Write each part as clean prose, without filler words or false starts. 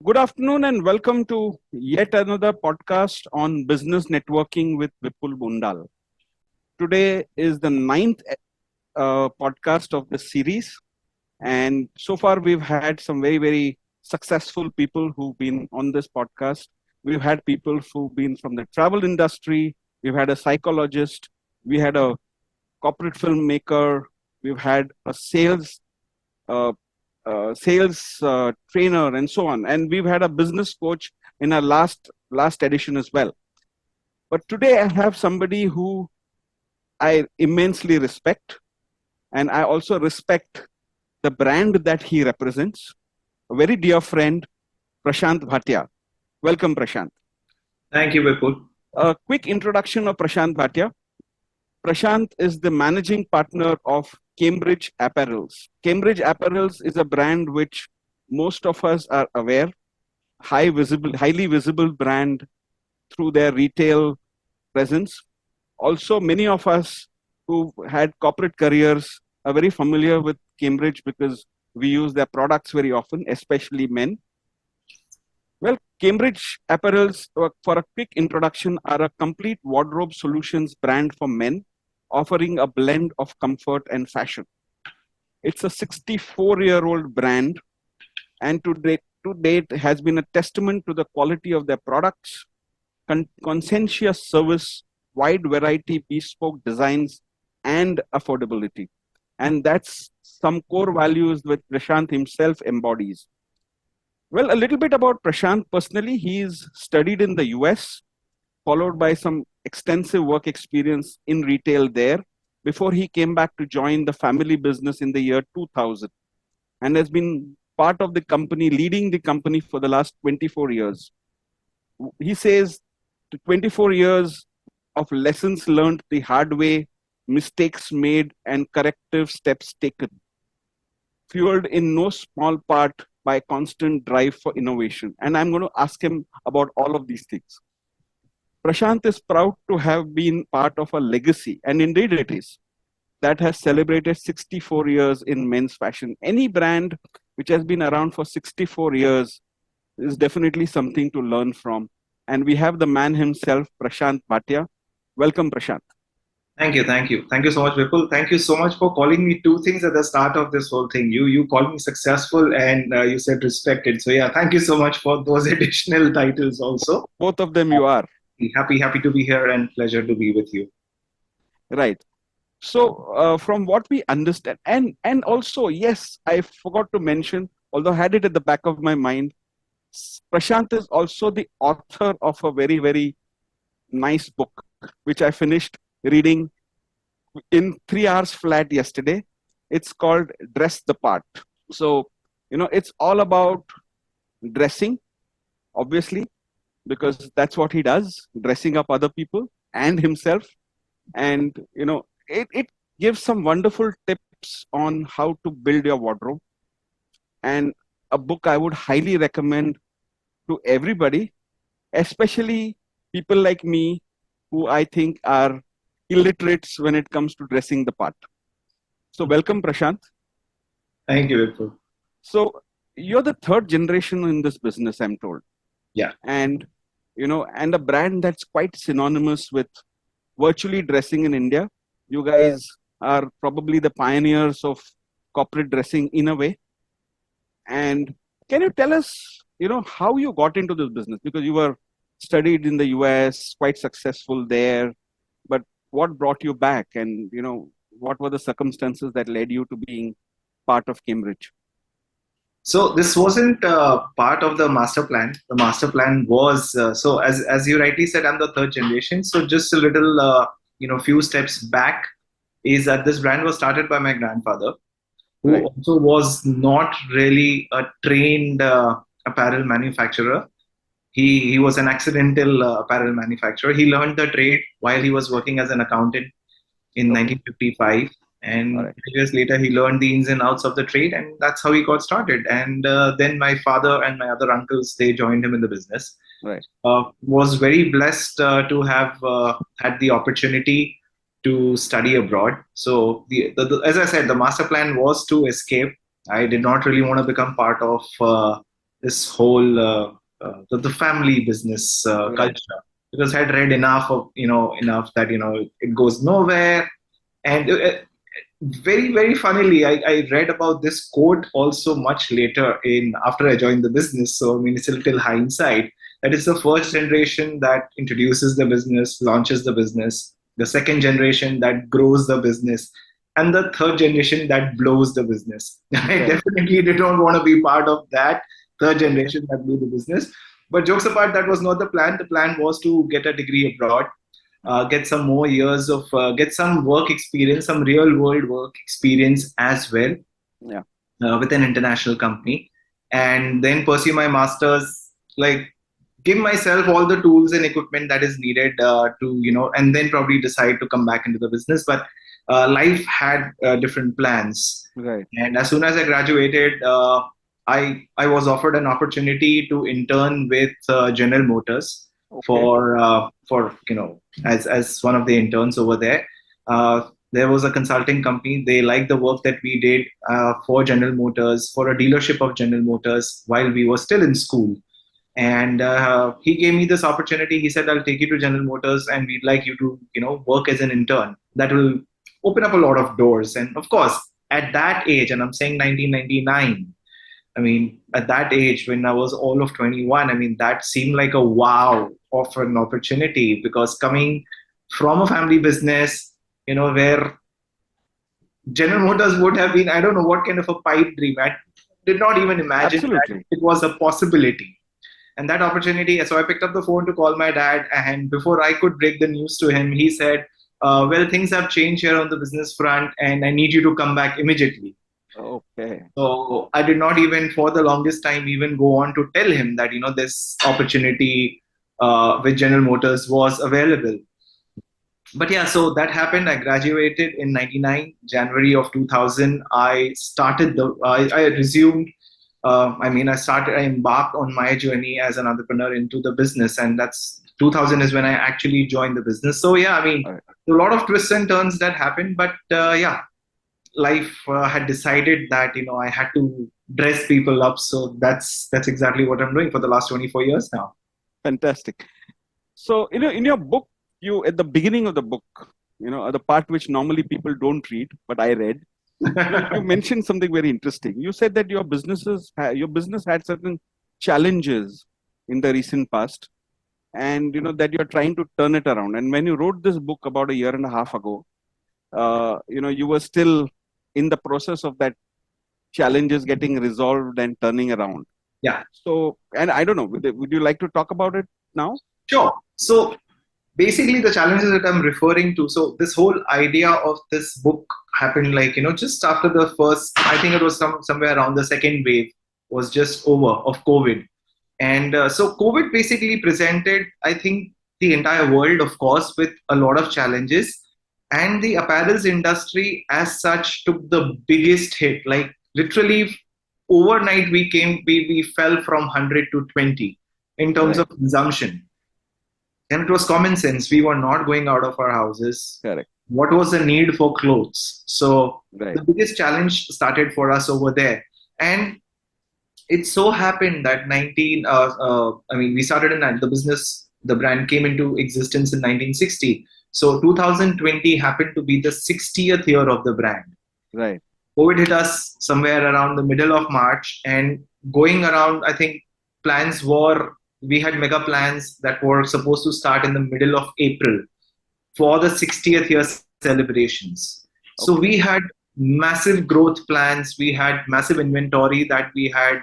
Good afternoon and welcome to yet another podcast on business networking with Vipul Bondal. Today is the ninth podcast of the series, and so far we've had some very successful people who've been on this podcast. We've had people who've been from the travel industry, we've had a psychologist, we had a corporate filmmaker, we've had a uh, sales trainer, and so on. And we've had a business coach in our last edition as well. But today I have somebody who I immensely respect, and I also respect the brand that he represents. A very dear friend, Prashant Bhatia. Welcome, Prashant. Thank you, Vipul. A quick introduction of Prashant Bhatia. Prashant is the managing partner of Cambridge Apparels. Cambridge Apparels is a brand which most of us are aware, highly visible brand through their retail presence. Also, many of us who had corporate careers are very familiar with Cambridge because we use their products very often, especially men. Well, Cambridge Apparels, for a quick introduction, are a complete wardrobe solutions brand for men, offering a blend of comfort and fashion. It's a 64-year-old brand, and to date has been a testament to the quality of their products, conscientious service, wide variety, bespoke designs, and affordability. And that's some core values that Prashant himself embodies. Well, a little bit about Prashant personally. He's studied in the US, followed by some extensive work experience in retail there before he came back to join the family business in the year 2000, and has been part of the company, leading the company for the last 24 years. He says 24 years of lessons learned the hard way, mistakes made, and corrective steps taken, fueled in no small part by constant drive for innovation. And I'm going to ask him about all of these things. Prashant is proud to have been part of a legacy, and indeed it is, that has celebrated 64 years in men's fashion. Any brand which has been around for 64 years is definitely something to learn from. And we have the man himself, Prashant Bhatia. Welcome, Prashant. Thank you. Thank you so much, Vipul. Thank you so much for calling me two things at the start of this whole thing. You called me successful and you said respected. So yeah, thank you so much for those additional titles also. Both of them you are. Happy to be here and pleasure to be with you. Right. So from what we understand, and also, yes, I forgot to mention, although I had it at the back of my mind, Prashant is also the author of a very nice book, which I finished reading in 3 hours flat yesterday. It's called Dress the Part. So, it's all about dressing, obviously, because that's what he does, dressing up other people and himself. And, it gives some wonderful tips on how to build your wardrobe. And a book I would highly recommend to everybody, especially people like me who I think are illiterates when it comes to dressing the part. So welcome, Prashant. Thank you, Vipul. So you're the third generation in this business, I'm told. Yeah. And, and a brand that's quite synonymous with virtually dressing in India. You guys are probably the pioneers of corporate dressing in a way. And can you tell us, how you got into this business? Because you were studied in the US, quite successful there. But what brought you back? And, what were the circumstances that led you to being part of Cambridge? So this wasn't part of the master plan. The master plan was, so as you rightly said, I'm the third generation. So just a little, few steps back is that this brand was started by my grandfather, who Right. also was not really a trained apparel manufacturer. He was an accidental apparel manufacturer. He learned the trade while he was working as an accountant in Okay. 1955. And All right. 2 years later, he learned the ins and outs of the trade, and that's how he got started. And then my father and my other uncles, they joined him in the business. Right. Was very blessed to have had the opportunity to study abroad. So, as I said, the master plan was to escape. I did not really want to become part of this whole the family business Right. culture, because I had read enough of enough that it goes nowhere. And very funnily, I read about this quote also much later in after I joined the business. So I mean, it's a little hindsight that it's the first generation that introduces the business, launches the business, the second generation that grows the business, and the third generation that blows the business. I Correct. definitely did not want to be part of that third Okay. generation that blew the business. But jokes apart, that was not the plan. The plan was to get a degree abroad, get some more years of get some work experience, some real world work experience as well, Yeah. with an international company, and then pursue my masters. Like, give myself all the tools and equipment that is needed to and then probably decide to come back into the business. But life had different plans, Right. and as soon as I graduated, I was offered an opportunity to intern with General Motors Okay. for as one of the interns over there. There was a consulting company. They liked the work that we did for General Motors, for a dealership of General Motors while we were still in school. And he gave me this opportunity. He said, "I'll take you to General Motors, and we'd like you to, work as an intern. That will open up a lot of doors." And of course, at that age, and I'm saying 1999. I mean, at that age, when I was all of 21, I mean, that seemed like a wow of an opportunity, because coming from a family business, where General Motors would have been, I don't know what kind of a pipe dream. I did not even imagine that Absolutely. it was a possibility. And that opportunity, so I picked up the phone to call my dad, and before I could break the news to him, he said, "Well, things have changed here on the business front, and I need you to come back immediately." Okay. So I did not even, for the longest time, even go on to tell him that this opportunity with General Motors was available. But yeah, so that happened. I graduated in '99, January of 2000. I resumed. I embarked on my journey as an entrepreneur into the business, and that's 2000 is when I actually joined the business. So yeah, I mean, All right. a lot of twists and turns that happened, but yeah, life had decided that I had to dress people up. So that's exactly what I'm doing for the last 24 years now. Fantastic. So, in your book, you at the beginning of the book, the part which normally people don't read, but I read. You mentioned something very interesting. You said that your business had certain challenges in the recent past, and that you're trying to turn it around. And when you wrote this book about a year and a half ago, you were still in the process of that challenges getting resolved and turning around. Yeah, So, and I don't know, would you like to talk about it now? sure. So basically, the challenges that I'm referring to, so this whole idea of this book happened, like just after the first, I think it was somewhere around the second wave was just over of COVID. And so COVID basically presented, I think, the entire world, of course, with a lot of challenges. And the apparels industry, as such, took the biggest hit. Like, literally, overnight, we fell from 100 to 20 in terms Right. of consumption. And it was common sense. We were not going out of our houses. Correct. What was the need for clothes? So Right. the biggest challenge started for us over there. And it so happened that we started in the business, the brand came into existence in 1960. So 2020 happened to be the 60th year of the brand. Right. COVID hit us somewhere around the middle of March, and going around, I think we had mega plans that were supposed to start in the middle of April for the 60th year celebrations. So we Okay. had massive growth plans. We had massive inventory that we had,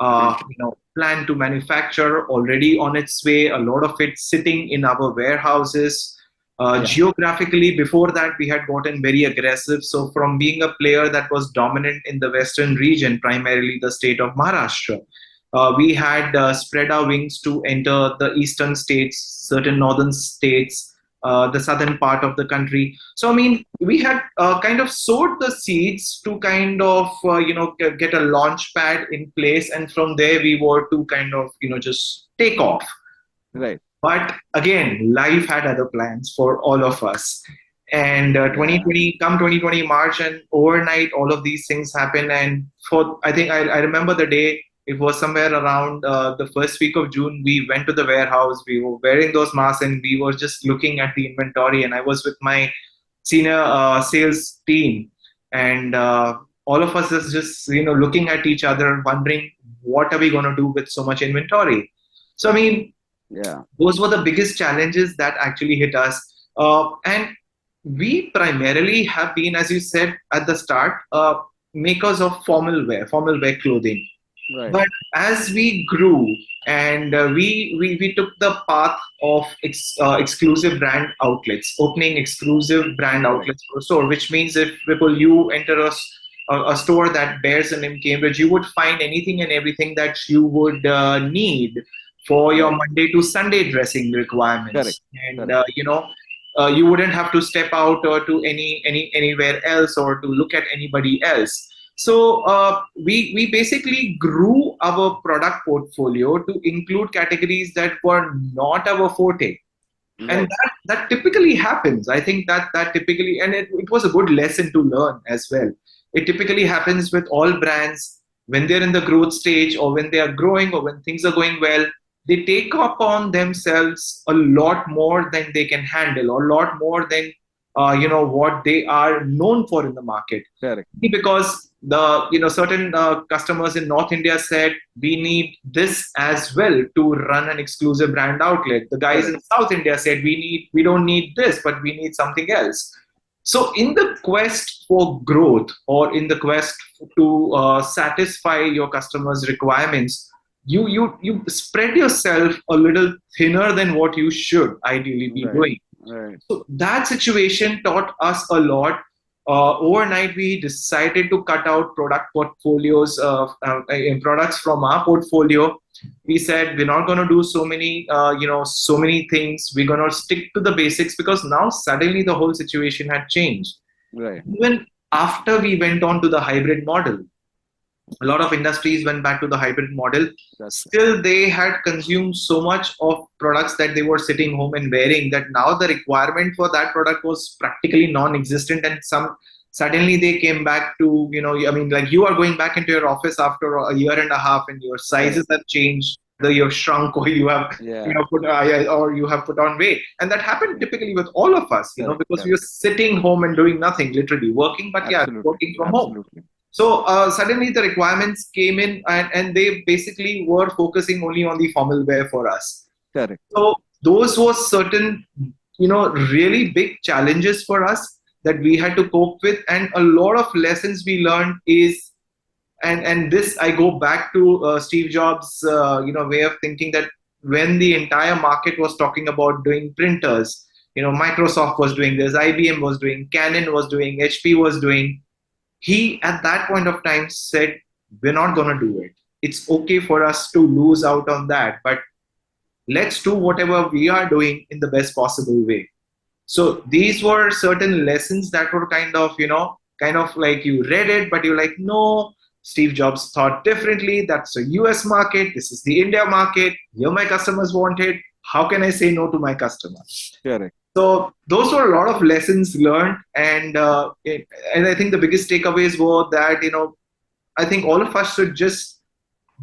Okay. planned to manufacture already on its way. A lot of it sitting in our warehouses. Yeah. Geographically, before that, we had gotten very aggressive. So from being a player that was dominant in the western region, primarily the state of Maharashtra, we had spread our wings to enter the eastern states, certain northern states, the southern part of the country. So, I mean, we had kind of sowed the seeds to kind of, get a launch pad in place. And from there, we were to kind of, just take off. Right. But again, life had other plans for all of us. And Yeah. 2020 March, and overnight, all of these things happen. And I think I remember the day. It was somewhere around the first week of June. We went to the warehouse. We were wearing those masks and we were just looking at the inventory. And I was with my senior sales team, and all of us is just looking at each other, wondering what are we going to do with so much inventory. So I mean, Yeah. those were the biggest challenges that actually hit us. And we primarily have been, as you said at the start, makers of formal wear clothing. Right. But as we grew and we took the path of exclusive brand outlets, opening exclusive brand Correct. outlets for a store, which means if Vipul, you enter a store that bears the name Cambridge, you would find anything and everything that you would need for your Right. Monday to Sunday dressing Correct. requirements. And Correct. you wouldn't have to step out or to anywhere else or to look at anybody else. So we basically grew our product portfolio to include categories that were not our forte. And Right. that typically happens. I think that typically, and it was a good lesson to learn as well. It typically happens with all brands when they're in the growth stage or when they are growing or when things are going well. They take upon themselves a lot more than they can handle, or a lot more than what they are known for in the market. Correct. Because the certain customers in North India said we need this as well to run an exclusive brand outlet. The guys Correct. in South India said we don't need this, but we need something else. So in the quest for growth, or in the quest to satisfy your customers' requirements, you spread yourself a little thinner than what you should ideally be Right. doing. Right. So that situation taught us a lot. Overnight, we decided to cut out product portfolios in products from our portfolio. We said we're not going to do so many things. We're going to stick to the basics, because now suddenly the whole situation had changed. Right. Even after we went on to the hybrid model, a lot of industries went back to the hybrid model. That's Still, they had consumed so much of products that they were sitting home and wearing, that now the requirement for that product was practically non-existent. And suddenly they came back to, I mean, like, you are going back into your office after a year and a half, and your sizes correct. have changed. Either you're shrunk, or you have Yeah. or you have put on weight. And that happened typically with all of us, Correct. because we Correct. were sitting home and doing nothing, literally working, but yeah, Absolutely. working from home. Absolutely. So suddenly the requirements came in, and they basically were focusing only on the formal wear for us. Correct. So those were certain, really big challenges for us that we had to cope with. And a lot of lessons we learned is, and this, I go back to Steve Jobs, way of thinking, that when the entire market was talking about doing printers, Microsoft was doing this, IBM was doing, Canon was doing, HP was doing. He, at that point of time, said, we're not going to do it. It's okay for us to lose out on that, but let's do whatever we are doing in the best possible way. So these were certain lessons that were kind of like, you read it, but you're like, no, Steve Jobs thought differently. That's a US market. This is the India market. Here my customers want it. How can I say no to my customers? Correct. So those were a lot of lessons learned, and I think the biggest takeaways were that I think all of us should just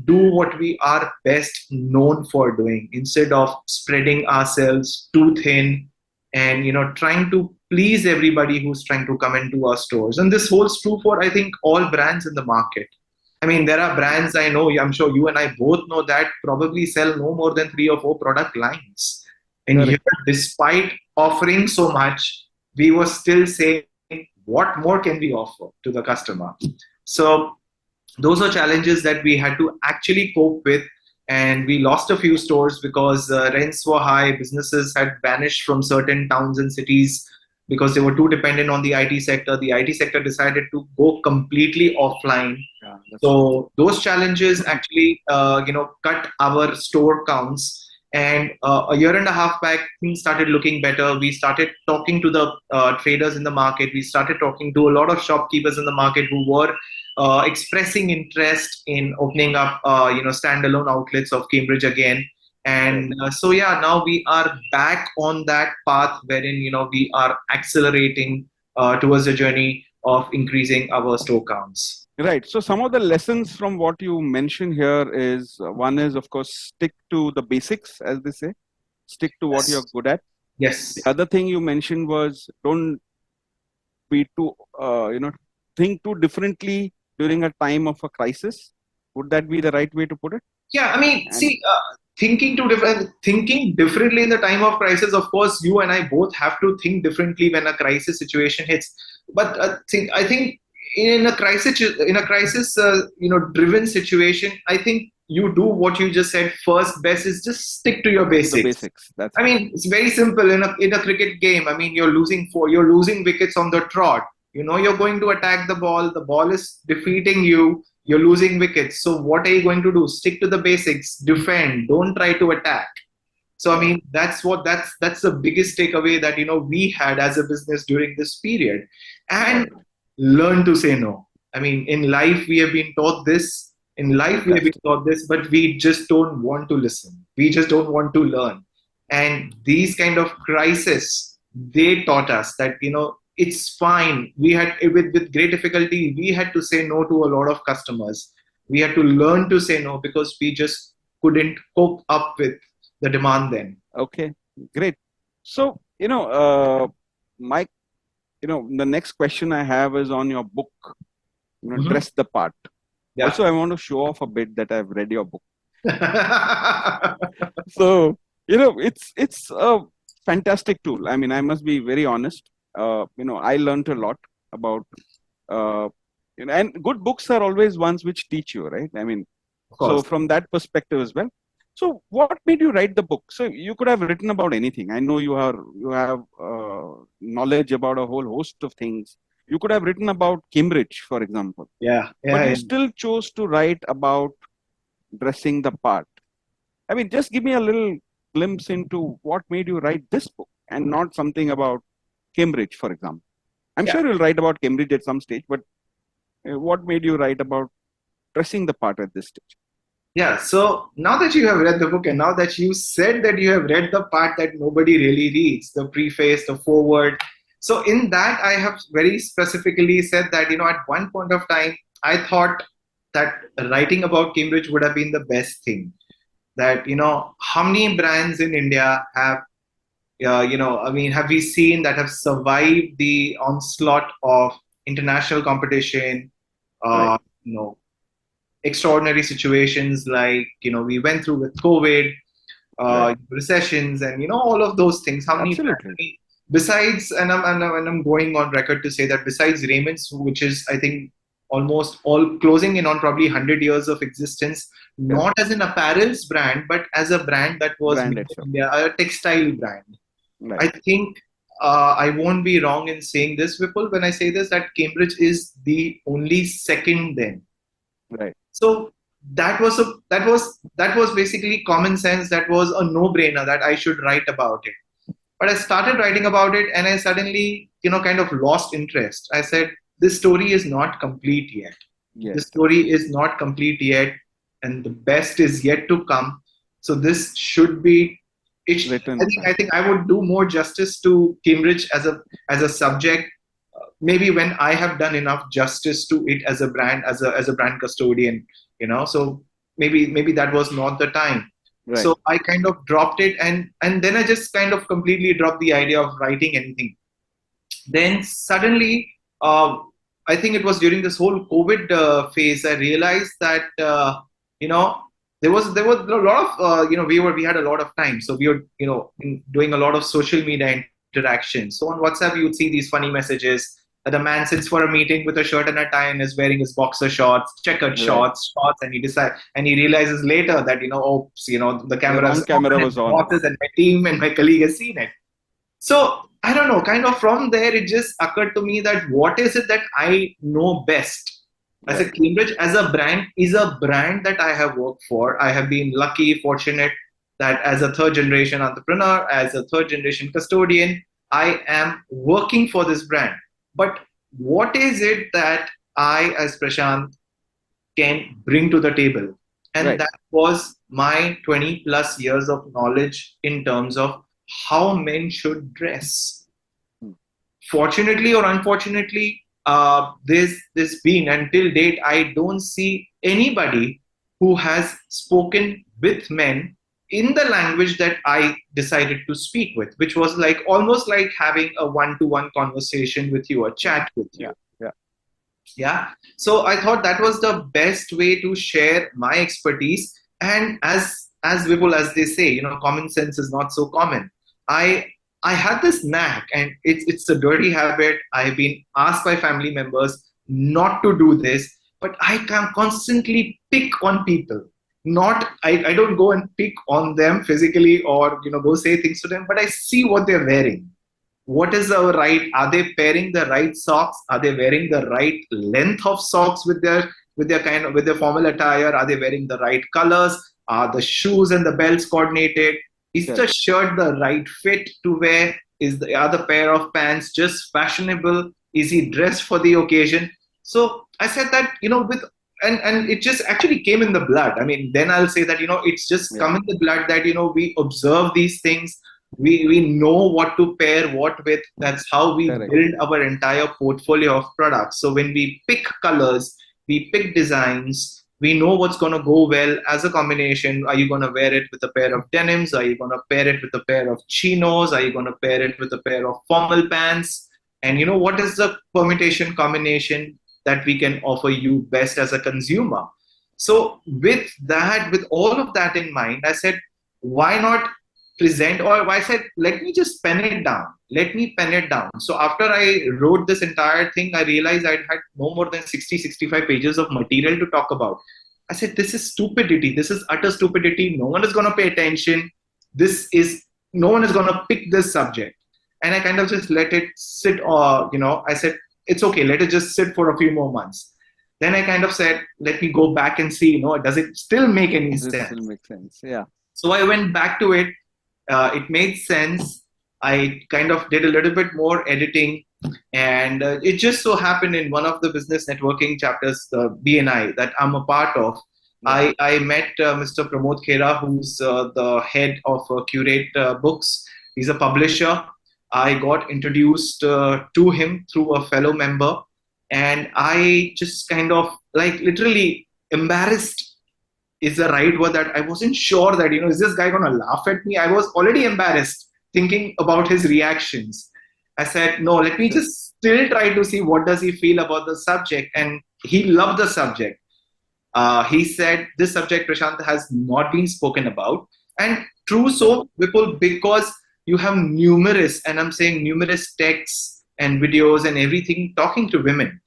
do what we are best known for doing, instead of spreading ourselves too thin and trying to please everybody who's trying to come into our stores. And this holds true for, I think, all brands in the market. I mean, there are brands, I know, I'm sure you and I both know, that probably sell no more than 3 or 4 product lines. And Correct. here, despite offering so much, we were still saying, what more can we offer to the customer? So those are challenges that we had to actually cope with. And we lost a few stores because rents were high. Businesses had vanished from certain towns and cities because they were too dependent on the IT sector. The IT sector decided to go completely offline. Yeah, So those challenges actually, cut our store counts. And a year and a half back, things started looking better. We started talking to the traders in the market. We started talking to a lot of shopkeepers in the market who were expressing interest in opening up, standalone outlets of Cambridge again. And so, yeah, now we are back on that path wherein, we are accelerating towards the journey of increasing our store counts. Right. So some of the lessons from what you mentioned here is one is, of course, stick to the basics, as they say, stick to what you're Yes. good at. The Yes. other thing you mentioned was don't be too, think too differently during a time of a crisis. Would that be the right way to put it? Yeah, I mean, And see, thinking differently in the time of crisis. Of course, you and I both have to think differently when a crisis situation hits. But I think in a crisis, driven situation, I think you do what you just said. First best is just stick to your stick to the basics. basics. That's I right. mean, it's very simple in a cricket game. I mean, you're losing wickets on the trot. You know you're going to attack the ball. The ball is defeating you. You're losing wickets. So what are you going to do? Stick to the basics. Defend. Don't try to attack. So I Right. mean, that's the biggest takeaway that we had as a business during this period, and Right. learn to say no. I mean, in life we have been taught this. In life we have been Fantastic. taught this, but we just don't want to listen. We just don't want to learn. And these kind of crises, they taught us that it's fine. We had with great difficulty we had to say no to a lot of customers. We had to learn to say no because we just couldn't cope up with the demand then. Okay. Great. So, Mike, the next question I have is on your book, Mhm. Dress the Part. Yeah. Also, I want to show off a bit that I've read your book. So, it's a fantastic tool. I mean, I must be very honest. I learned a lot about, uh, and good books are always ones which teach you, right? I mean, Of so course. from that perspective as well. So, what made you write the book? So, you could have written about anything. I know you have knowledge about a whole host of things. You could have written about Cambridge, for example, Yeah. but Yeah. you Yeah. still chose to write about dressing the part. I mean, just give me a little glimpse into what made you write this book and not something about Cambridge, for example. I'm Yeah. sure you'll write about Cambridge at some stage, but what made you write about dressing the part at this stage? Yeah. So now that you have read the book and now that you said that you have read the part that nobody really reads, the preface, the foreword. So in that, I have very specifically said that, at one point of time, I thought that writing about Cambridge would have been the best thing. That, how many brands in India have, I mean, have we seen that have survived the onslaught of international competition, Right. uh, you know, extraordinary situations like we went through with COVID, Right. recessions, and all of those things. How many brands? I Absolutely. mean, besides, and I'm going on record to say that besides Raymond's, which is I think almost all closing in on probably 100 years of existence, Yeah. not as an apparels brand, but as a brand that was Brand made in itself. India, a textile brand. Right. I think I won't be wrong in saying this, Vipul, when I say this, that Cambridge is the only second then. Right. So that was basically common sense. That was a no-brainer that I should write about it. But I started writing about it, and I suddenly, kind of lost interest. I said, "This story is not complete yet. Yes. This story is not complete yet, and the best is yet to come. So this should be." Written I think about. I think I would do more justice to Cambridge as a subject, maybe when I have done enough justice to it as a brand, as a brand custodian. So maybe that was not the time. Right. So I kind of dropped it, and then I just kind of completely dropped the idea of writing anything. Then suddenly, I think it was during this whole COVID phase, I realized that you know there was a lot of we had a lot of time, so we were doing a lot of social media interaction. So on WhatsApp, you would see these funny messages that a man sits for a meeting with a shirt and a tie and is wearing his boxer shorts, checkered Right. shorts, and he realizes later that oops, the The camera's wrong on camera and was my on. bosses and my team and my colleague has seen it. So I don't know, kind of from there, it just occurred to me that what is it that I know best? I Right. said, Cambridge as a brand is a brand that I have worked for. I have been lucky, fortunate that as a third generation entrepreneur, as a third generation custodian, I am working for this brand. But what is it that I, as Prashant, can bring to the table? And Right. that was my 20 plus years of knowledge in terms of how men should dress. Hmm. Fortunately or unfortunately, there's been, until date, I don't see anybody who has spoken with men in the language that I decided to speak with, which was like almost like having a one-to-one conversation with you, a Yeah. chat with you. Yeah. Yeah. Yeah. So I thought that was the best way to share my expertise. And as Vipul, as they say, common sense is not so common. I had this knack, and it's a dirty habit. I've been asked by family members not to do this, but I can constantly pick on people. Not I don't go and pick on them physically, or go say things to them, but I see what they're wearing. What is our right? Are they pairing the right socks? Are they wearing the right length of socks with their with their formal attire? Are they wearing the right colors? Are the shoes and the belts coordinated? Is the Correct. shirt the right fit to wear? Are the pair of pants just fashionable? Is he dressed for the occasion? So I said that, with and it just actually came in the blood. I mean, then I'll say that, it's just Yeah. come in the blood that, we observe these things. We know what to pair what with. That's how we Correct. build our entire portfolio of products. So when we pick colors, we pick designs, we know what's going to go well as a combination. Are you going to wear it with a pair of denims? Are you going to pair it with a pair of chinos? Are you going to pair it with a pair of formal pants? And what is the permutation combination that we can offer you best as a consumer? So with that, with all of that in mind, I said, why not present, or I said, let me just pen it down. Let me pen it down. So after I wrote this entire thing, I realized I'd had no more than 65 pages of material to talk about. I said, this is stupidity. This is utter stupidity. No one is going to pay attention. No one is going to pick this subject. And I kind of just let it sit, I said, it's okay. Let it just sit for a few more months. Then I kind of said, let me go back and see, does it still make any This sense? still makes sense. Yeah. So I went back to it. It made sense. I kind of did a little bit more editing, and it just so happened in one of the business networking chapters, the BNI, that I'm a part of. Yeah. I met Mr. Pramod Khera, who's the head of Curate Books. He's a publisher. I got introduced to him through a fellow member, and I just kind of like literally embarrassed is the right word, that I wasn't sure that, is this guy going to laugh at me? I was already embarrassed thinking about his reactions. I said, no, let me Sure. just still try to see what does he feel about the subject. And he loved the subject. He said, this subject, Prashant, has not been spoken about. And true Correct. so, Vipul, because you have numerous, and I'm saying numerous texts and videos and everything talking to women,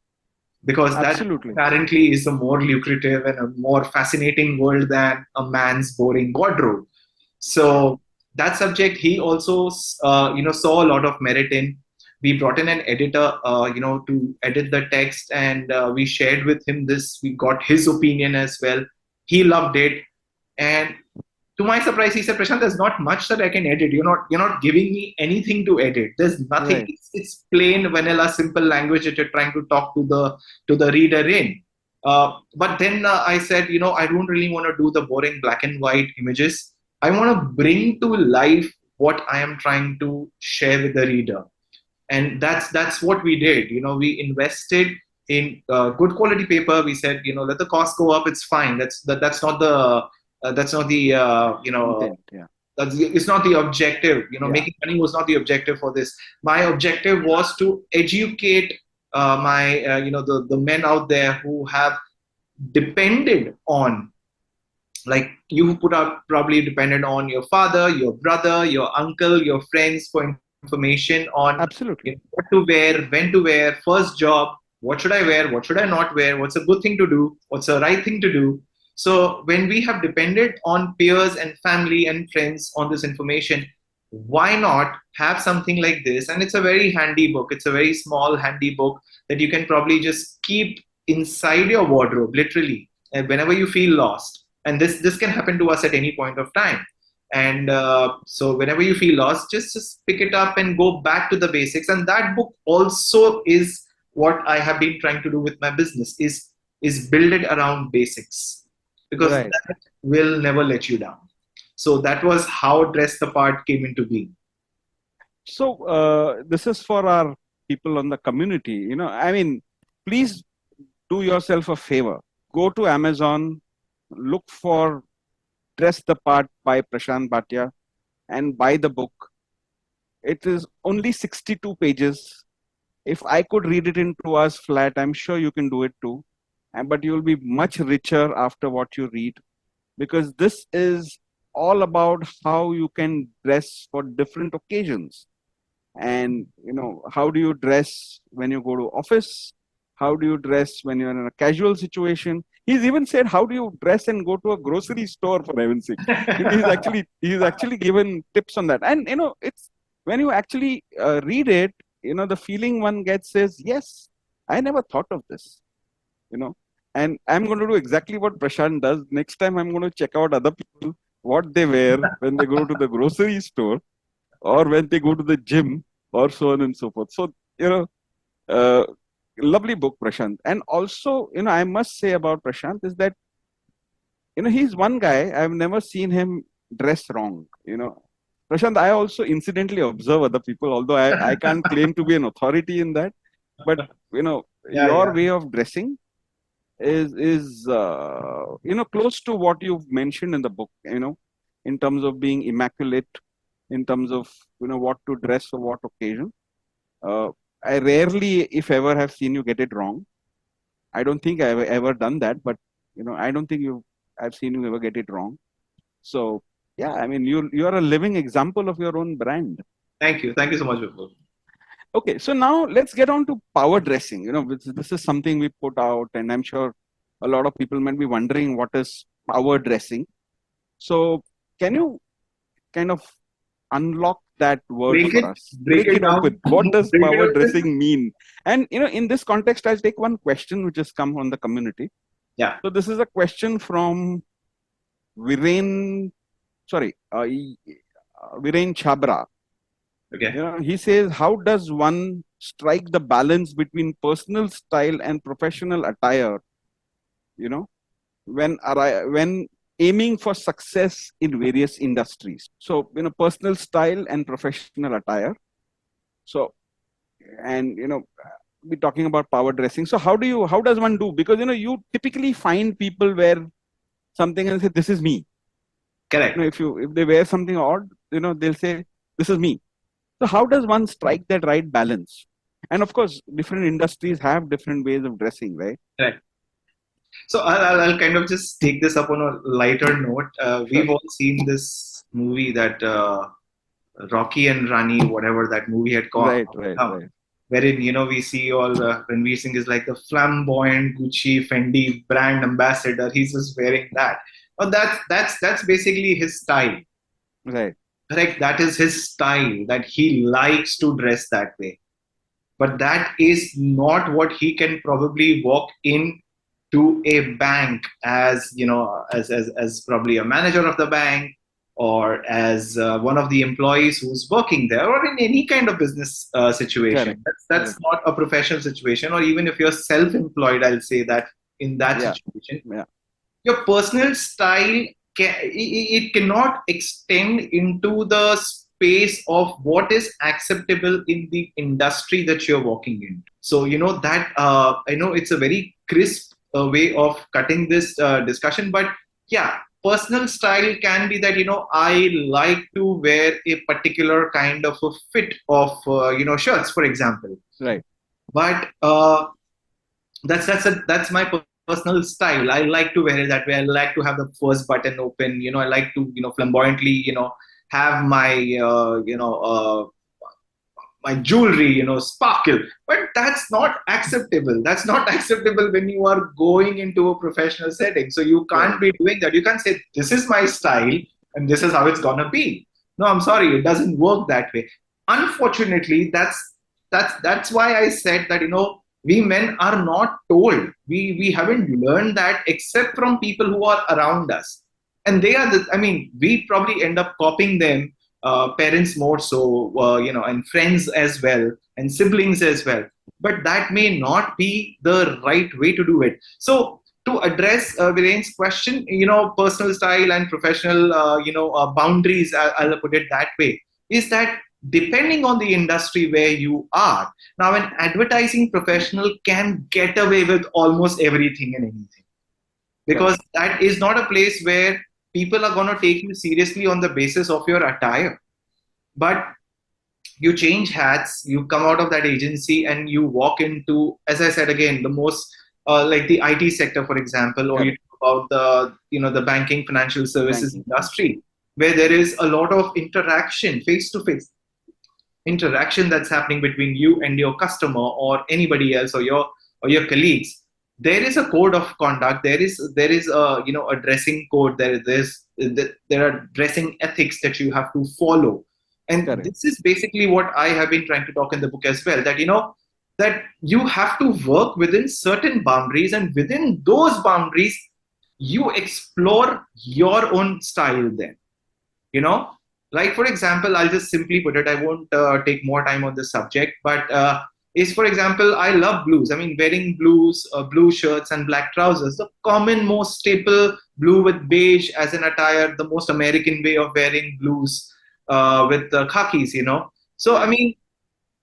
because that Absolutely. apparently is a more lucrative and a more fascinating world than a man's boring wardrobe. So that subject, he also saw a lot of merit in. We brought in an editor, to edit the text, and we shared with him this. We got his opinion as well. He loved it, and to my surprise, he said, Prashant, there's not much that I can edit. You're not giving me anything to edit. There's nothing. Right. It's plain vanilla, simple language that you're trying to talk to the reader in. But then I said, I don't really want to do the boring black and white images. I want to bring to life what I am trying to share with the reader, and that's what we did. We invested in good quality paper. We said, let the cost go up. It's fine. That's not the Intent. Yeah. it's not the objective. Yeah. Making money was not the objective for this. My objective was to educate my the men out there who have depended on, like you put up, probably depended on your father, your brother, your uncle, your friends for information on Absolutely. what to wear, when to wear, first job, what should I wear, what should I not wear, what's a good thing to do, what's the right thing to do. So when we have depended on peers and family and friends on this information, why not have something like this? And it's a very handy book. It's a very small, handy book that you can probably just keep inside your wardrobe, literally, whenever you feel lost. And this can happen to us at any point of time. And so whenever you feel lost, just pick it up and go back to the basics. And that book also is what I have been trying to do with my business, is build it around basics, because Right. that will never let you down. So that was how Dress the Part came into being. So this is for our people on the community. I mean, please do yourself a favor. Go to Amazon, look for Dress the Part by Prashant Bhatia and buy the book. It is only 62 pages. If I could read it in 2 hours flat, I'm sure you can do it too. But you'll be much richer after what you read, because this is all about how you can dress for different occasions. And how do you dress when you go to office? How do you dress when you're in a casual situation? He's even said, how do you dress and go to a grocery store, for heaven's sake? He's actually given tips on that. And it's when you actually read it, the feeling one gets is, yes, I never thought of this. And I'm going to do exactly what Prashant does. Next time I'm going to check out other people, what they wear when they go to the grocery store or when they go to the gym or so on and so forth. So, uh, lovely book, Prashant. And also, I must say about Prashant is that, he's one guy, I've never seen him dress wrong. Prashant, I also incidentally observe other people, although I can't claim to be an authority in that. But, your way of dressing is close to what you've mentioned in the book, in terms of being immaculate, in terms of, what to dress for what occasion. I rarely, if ever, have seen you get it wrong. I don't think I've ever done that, but I don't think I've seen you ever get it wrong. So yeah, I mean, you're a living example of your own brand. Thank you so much, Vipul. Okay, so now let's get on to power dressing. This is something we put out, and I'm sure a lot of people might be wondering what is power dressing. So can you kind of unlock that word for us? Break it down. Open. What does power dressing mean? And in this context, I'll take one question which has come from the community. Yeah. So this is a question from Viren Chabra. Okay. He says, how does one strike the balance between personal style and professional attire, when aiming for success in various industries? So, personal style and professional attire. So, and, we're talking about power dressing. So how does one do? Because, you typically find people wear something and say, this is me. Correct. If they wear something odd, they'll say, this is me. So how does one strike that right balance? And of course, different industries have different ways of dressing, right? Correct. So I'll kind of just take this up on a lighter note. We've all seen this movie that Rocky and Rani, whatever that movie had called. Right. Wherein, we see all Ranveer Singh is like the flamboyant Gucci, Fendi brand ambassador. He's just wearing that. But that's basically his style. Right. Correct. That is his style, that he likes to dress that way. But that is not what he can probably walk in to a bank as, as probably a manager of the bank, or as one of the employees who's working there, or in any kind of business situation. That's not a professional situation. Or even if you're self-employed, I'll say that in that situation, your personal style, it cannot extend into the space of what is acceptable in the industry that you're walking in. So, that I know it's a very crisp way of cutting this discussion, but yeah, personal style can be that, I like to wear a particular kind of a fit of, shirts, for example. Right. But that's my personal style. I like to wear it that way. I like to have the first button open. I like to, flamboyantly, have my, my jewelry, sparkle. But that's not acceptable. That's not acceptable when you are going into a professional setting. So you can't be doing that. You can't say, this is my style and this is how it's gonna be. No, I'm sorry, it doesn't work that way. Unfortunately, that's why I said that, we men are not told. We haven't learned that except from people who are around us. And they are we probably end up copying them, parents more so, and friends as well, and siblings as well. But that may not be the right way to do it. So to address Viren's question, personal style and professional, boundaries, I'll put it that way, is that depending on the industry where you are. Now, an advertising professional can get away with almost everything and anything, because Correct. that is not a place where people are going to take you seriously on the basis of your attire. But you change hats, you come out of that agency and you walk into, as I said again, the most like the IT sector, for example, or you Correct. talk about the the banking financial services Banking financial. industry, where there is a lot of interaction, face to face interaction that's happening between you and your customer or anybody else, or your colleagues. There is a code of conduct. There is a a dressing code. There are dressing ethics that you have to follow, and Correct. this is basically what I have been trying to talk in the book as well. That that you have to work within certain boundaries, and within those boundaries, you explore your own style. Then you know like, for example, I'll just simply put it, I won't take more time on this subject, but is, for example, I love blues. I mean, wearing blues, blue shirts and black trousers, the common, most staple blue with beige as an attire, the most American way of wearing blues with khakis, so I Right. mean,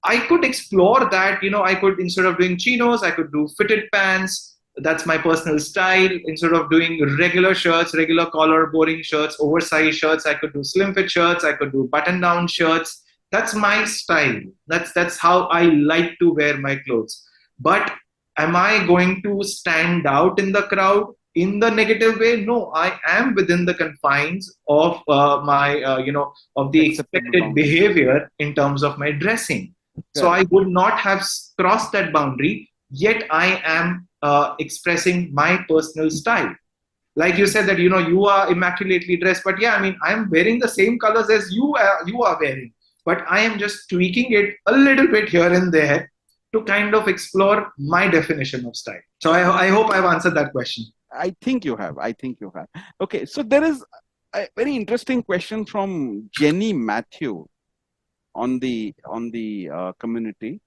I could explore that. I could, instead of doing chinos, I could do fitted pants. That's my personal style. Instead of doing regular shirts, regular collar, boring shirts, oversized shirts, I could do slim fit shirts. I could do button down shirts. That's my style. That's how I like to wear my clothes. But am I going to stand out in the crowd in the negative way? No, I am within the confines of my of the Acceptable expected boundaries. behavior in terms of my dressing. So I Correct. would not have crossed that boundary, yet I am expressing my personal style. Like you said that you are immaculately dressed, but yeah, I mean, I am wearing the same colors as you are wearing, but I am just tweaking it a little bit here and there to kind of explore my definition of style. So I hope I've answered that question. I think you have. I think you have. Okay. So there is a very interesting question from Jenny Matthew on the community.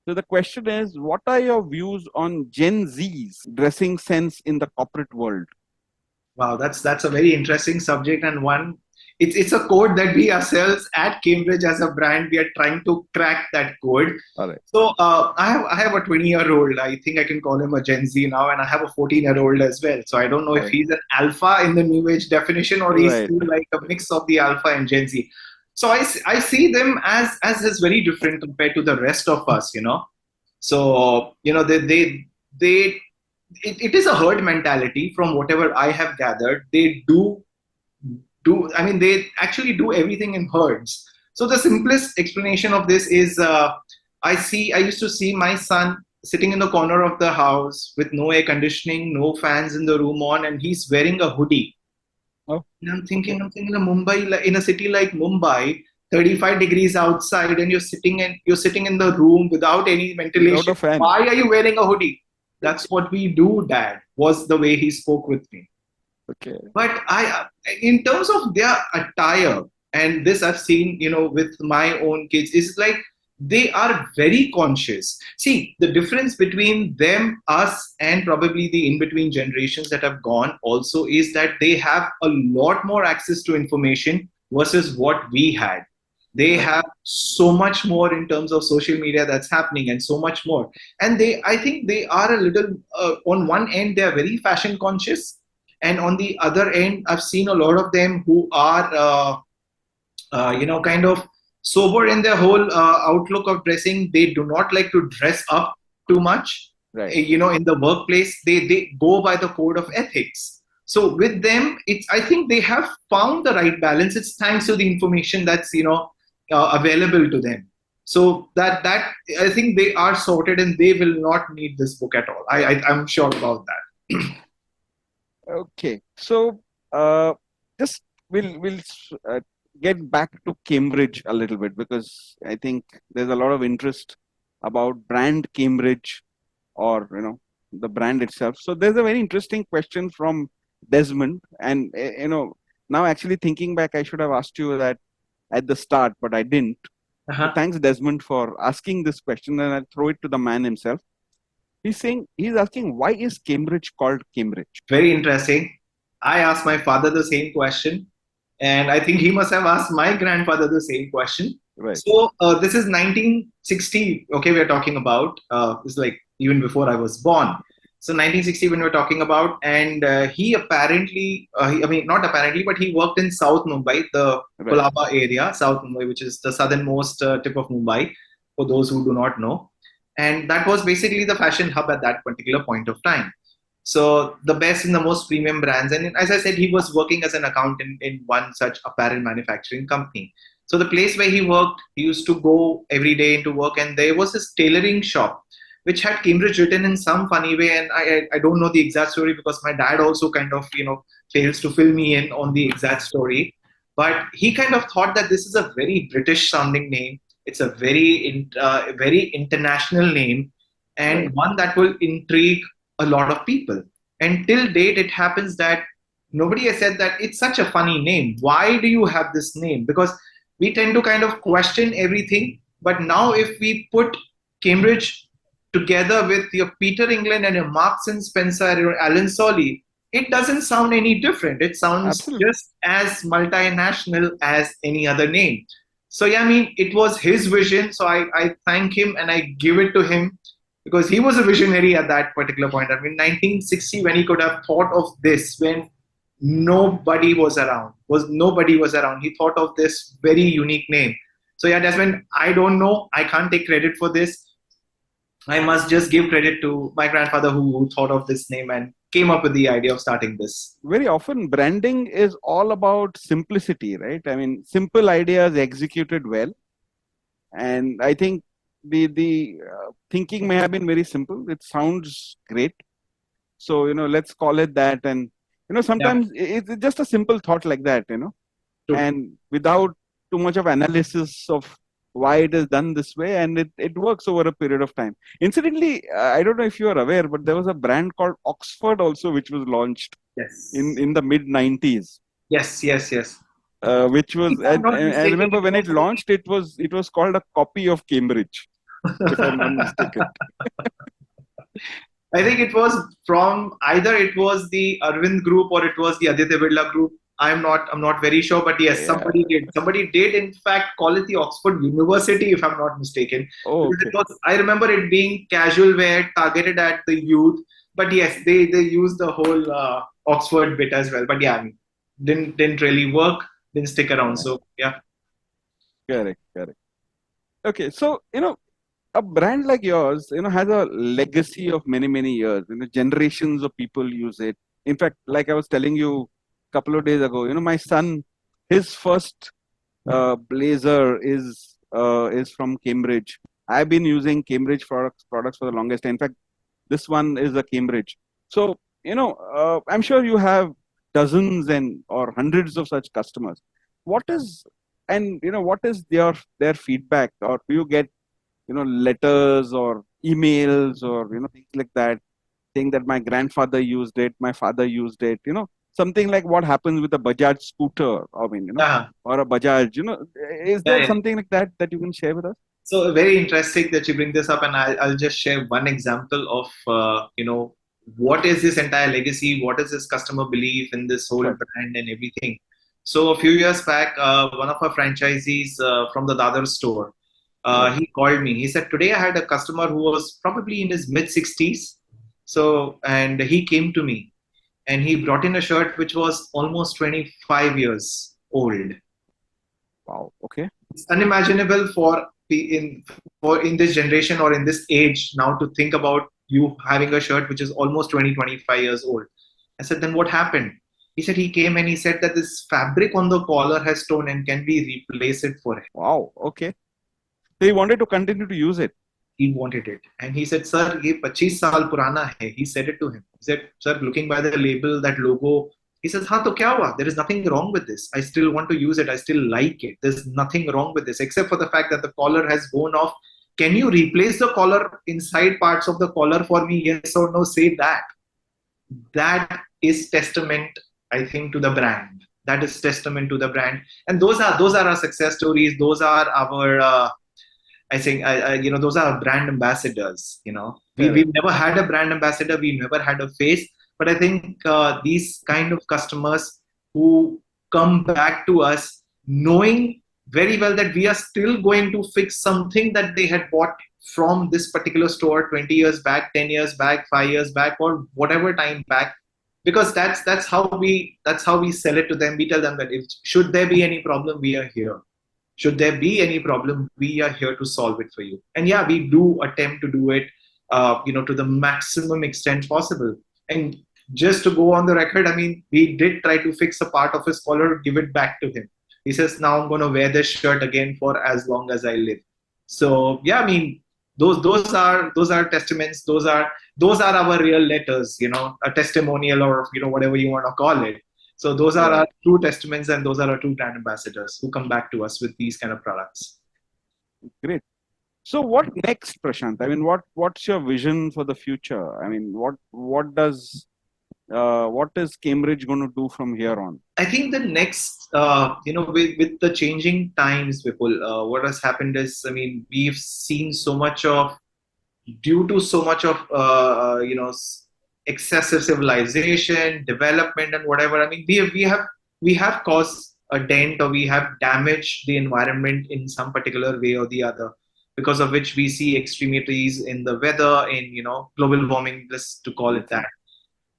So the question is, what are your views on Gen Z's dressing sense in the corporate world? Wow, that's a very interesting subject, and one, it's a code that we ourselves at Cambridge as a brand, we are trying to crack that code. All right. So I have a 20-year-old. I think I can call him a Gen Z now, and I have a 14-year-old as well. So I don't know All if right. he's an alpha in the new age definition, or he's Right. still like a mix of the alpha and Gen Z. So I see them as very different compared to the rest of us. So they it is a herd mentality from whatever I have gathered. They do I mean, they actually do everything in herds. So the simplest explanation of this is, I used to see my son sitting in the corner of the house with no air conditioning, no fans in the room on, and he's wearing a hoodie. Oh, And okay. I'm thinking, in a city like Mumbai, 35 degrees outside, and you're sitting in the room without any Without ventilation. a fan. Why are you wearing a hoodie? That's what we do, Dad, was the way he spoke with me. Okay. But in terms of their attire, and this I've seen, with my own kids, is like they are very conscious. See, the difference between them, us, and probably the in between generations that have gone also is that they have a lot more access to information versus what we had. They Right. have so much more in terms of social media that's happening, and so much more. And I think they are a little, on one end, they are very fashion conscious, and on the other end, I've seen a lot of them who are kind of sober in their whole outlook of dressing. They do not like to dress up too much. Right. In the workplace, they go by the code of ethics. So with them, it's, I think they have found the right balance. It's thanks to the information that's available to them. So that I think they are sorted, and they will not need this book at all. I'm sure about that. Okay. So just we'll get back to Cambridge a little bit, because I think there's a lot of interest about brand Cambridge, or the brand itself. So there's a very interesting question from Desmond, and now actually thinking back, I should have asked you that at the start, but I didn't. So Uh-huh. thanks, Desmond, for asking this question, and I'll throw it to the man himself. He's asking, why is Cambridge called Cambridge? Very interesting. I asked my father the same question. And I think he must have asked my grandfather the same question. Right. So this is 1960. Okay, we are talking about. It's like even before I was born. So 1960 when we're talking about, and he apparently, I mean not apparently, but he worked in South Mumbai, the Right. Colaba area, South Mumbai, which is the southernmost tip of Mumbai, for those who do not know. And that was basically the fashion hub at that particular point of time. So the best and the most premium brands. And as I said, he was working as an accountant in one such apparel manufacturing company. So the place where he worked, he used to go every day into work, and there was his tailoring shop, which had Cambridge written in some funny way. And I don't know the exact story because my dad also kind of, fails to fill me in on the exact story. But he kind of thought that this is a very British sounding name. It's a very international name, Right. and one that will intrigue a lot of people. And till date, it happens that nobody has said that it's such a funny name. Why do you have this name? Because we tend to kind of question everything. But now, if we put Cambridge together with your Peter England and your Marks and Spencer or Alan Solly, it doesn't sound any different. It sounds Absolutely. just as multinational as any other name. So yeah, I mean, it was his vision. So I thank him and I give it to him because he was a visionary at that particular point. I mean, 1960, when he could have thought of this, when nobody was around, he thought of this very unique name. So yeah, Desmond, I don't know, I can't take credit for this. I must just give credit to my grandfather who thought of this name and came up with the idea of starting this. Very often, branding is all about simplicity, right? I mean, simple ideas executed well. And I think the thinking may have been very simple. It sounds great. So, let's call it that. And, Yeah, sometimes it's just a simple thought like that. true. And without too much of analysis of why it is done this way, and it works over a period of time. Incidentally, I don't know if you are aware, but there was a brand called Oxford also, which was launched Yes. in the mid 90s, Yes, yes, yes. which was, If I'm not and I mistaken, remember when it launched, it was called a copy of Cambridge, if I'm not mistaken. I think it was from either it was the Arvind group or it was the Aditya Birla group. I'm not very sure, but yes, Yeah. Somebody did in fact call it the Oxford University, if I'm not mistaken. Oh, Because okay. I remember it being casual wear targeted at the youth. But yes, they used the whole Oxford bit as well. But yeah, I mean, didn't really work, didn't stick around. Yeah. So yeah. Correct. Correct. Okay. So, a brand like yours, has a legacy of many, many years. Generations of people use it. In fact, like I was telling you a couple of days ago, my son, his first blazer is from Cambridge. I've been using Cambridge products for the longest time. In fact, this one is a Cambridge. So, I'm sure you have dozens and or hundreds of such customers. What is and what is their feedback, or do you get letters or emails or things like that, saying that my grandfather used it, my father used it, something like what happens with a Bajaj scooter, I mean, Yeah. or a Bajaj, is Yeah, there yeah. something like that you can share with us? So very interesting that you bring this up, and I'll just share one example of what is this entire legacy, what is this customer belief in this whole Sure. brand and everything. So a few years back, one of our franchisees from the Dadar store, Right. he called me. He said, "Today I had a customer who was probably in his mid 60s. So and he came to me and he brought in a shirt which was almost 25 years old. Wow. Okay. It's unimaginable in this generation or in this age now to think about you having a shirt which is almost 20-25 years old. I said, then what happened? He said he came and he said that this fabric on the collar has torn and can we replace it for him? Wow. Okay. So he wanted to continue to use it. He wanted it. And he said, Sir, ye 25 saal purana hai. He said it to him. He said, Sir, looking by the label, that logo, he says, Haan, to kya hua? There is nothing wrong with this. I still want to use it. I still like it. There's nothing wrong with this, except for the fact that the collar has gone off. Can you replace the collar inside parts of the collar for me? Yes or no? Say that. That is testament, I think, to the brand. That is testament to the brand. And those are our success stories. Those are our I think those are brand ambassadors. Correct. We've never had a brand ambassador. We never had a face, but I think these kind of customers who come back to us knowing very well that we are still going to fix something that they had bought from this particular store 20 years back, 10 years back, 5 years back, or whatever time back, because that's how we sell it to them. We tell them that if should there be any problem, we are here. Should there be any problem, we are here to solve it for you. And yeah, we do attempt to do it, to the maximum extent possible. And just to go on the record, I mean, we did try to fix a part of his collar, give it back to him. He says, now I'm going to wear this shirt again for as long as I live. So yeah, I mean, those are testaments. Those are our real letters, a testimonial, or whatever you want to call it. So those are Right. our true testaments, and those are our true brand ambassadors who come back to us with these kind of products. Great. So what next, Prashant? I mean, what's your vision for the future? I mean, what is Cambridge going to do from here on? I think the next, with the changing times, Vipul, what has happened is, I mean, we've seen due to so much of, excessive civilization, development, and whatever. I mean, we have caused a dent, or we have damaged the environment in some particular way or the other, because of which we see extremities in the weather, in global warming, just to call it that.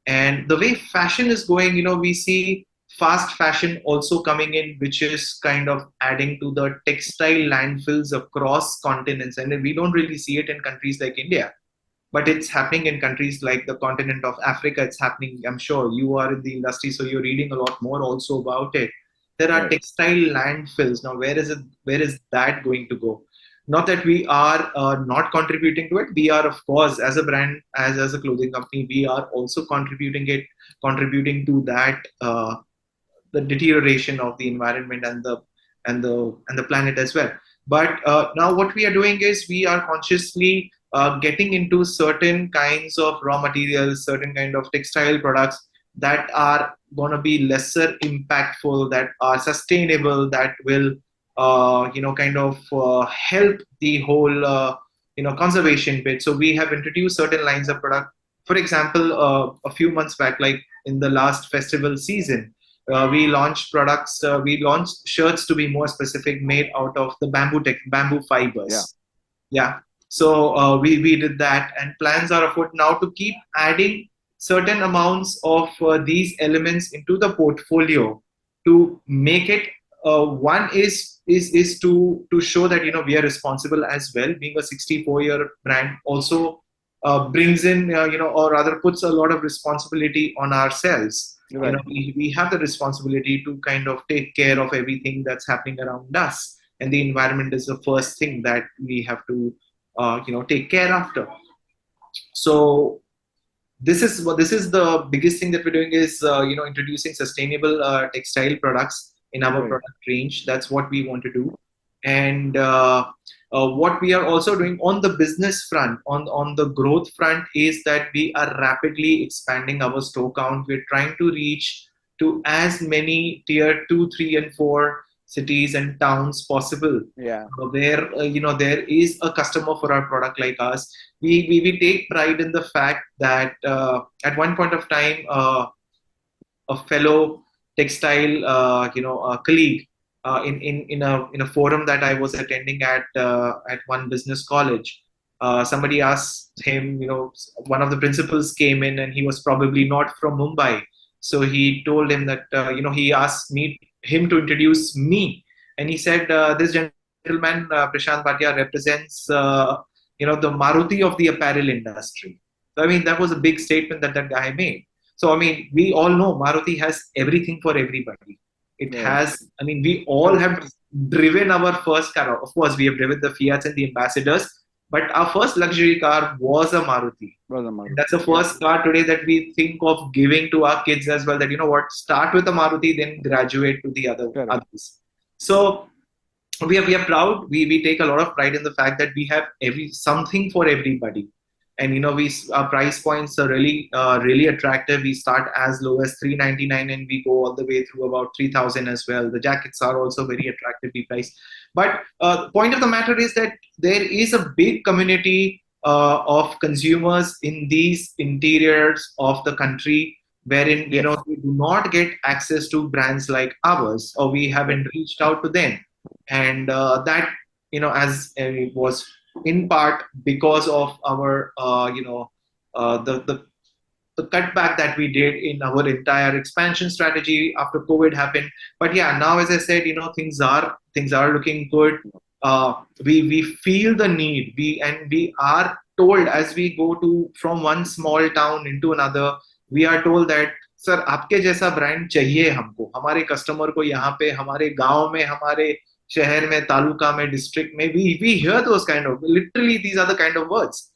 And the way fashion is going, we see fast fashion also coming in, which is kind of adding to the textile landfills across continents. And we don't really see it in countries like India, but it's happening in countries like the continent of Africa. It's happening. I'm sure you are in the industry, so you're reading a lot more also about it. There are Right. textile landfills. Now, where is it? Where is that going to go? Not that we are not contributing to it. We are, of course, as a brand, as a clothing company, we are also contributing to that, the deterioration of the environment and the planet as well. But now what we are doing is we are consciously getting into certain kinds of raw materials, certain kind of textile products that are going to be lesser impactful, that are sustainable, that will kind of help the whole conservation bit. So we have introduced certain lines of product. For example, a few months back, like in the last festival season, we launched products. We launched shirts, to be more specific, made out of the bamboo Yeah. fibers. Yeah. So we did that, and plans are afoot now to keep adding certain amounts of these elements into the portfolio to make it. One is to show that we are responsible as well. Being a 64-year brand also brings in, or rather puts a lot of responsibility on ourselves. Right. We have the responsibility to kind of take care of everything that's happening around us, and the environment is the first thing that we have to take care after. So this is the biggest thing that we're doing, is introducing sustainable textile products in our Right. product range. That's what we want to do. And what we are also doing on the business front, on the growth front, is that we are rapidly expanding our store count. We're trying to reach to as many tier 2, 3, and 4 cities and towns possible, Yeah. where there is a customer for our product like us. We take pride in the fact that at one point of time, a fellow textile colleague, in a forum that I was attending at one business college, somebody asked him, one of the principals came in, and he was probably not from Mumbai. So he told him that, he asked him to introduce me. And he said, this gentleman, Prashant Bhatia, represents, the Maruti of the apparel industry. So, I mean, that was a big statement that guy made. So, I mean, we all know Maruti has everything for everybody. It Right. has, I mean, we all have driven our first car. Of course, we have driven the Fiats and the Ambassadors, but our first luxury car was a Maruti. Brother And Maruti. that's the Yeah. first car today that we think of giving to our kids as well. That, start with a Maruti, then graduate to the Correct. others. So we are proud. We take a lot of pride in the fact that we have something for everybody. And our price points are really attractive. We start as low as 399, and we go all the way through about 3,000 as well. The jackets are also very attractively priced. But the point of the matter is that there is a big community of consumers in these interiors of the country, wherein Yes. we do not get access to brands like ours, or we Correct. haven't reached out to them, and that as it was in part because of our the cutback that we did in our entire expansion strategy after COVID happened. But yeah, now as I said, things are looking good. We feel the need. We are told as we go to from one small town into another, we are told that sir आपके जैसा brand चाहिए हमको, हमारे customer को यहाँ पे हमारे गांव में, हमारे शहर में, तालुका में, डिस्ट्रिक्ट में. We hear those kind of, literally these are the kind of words.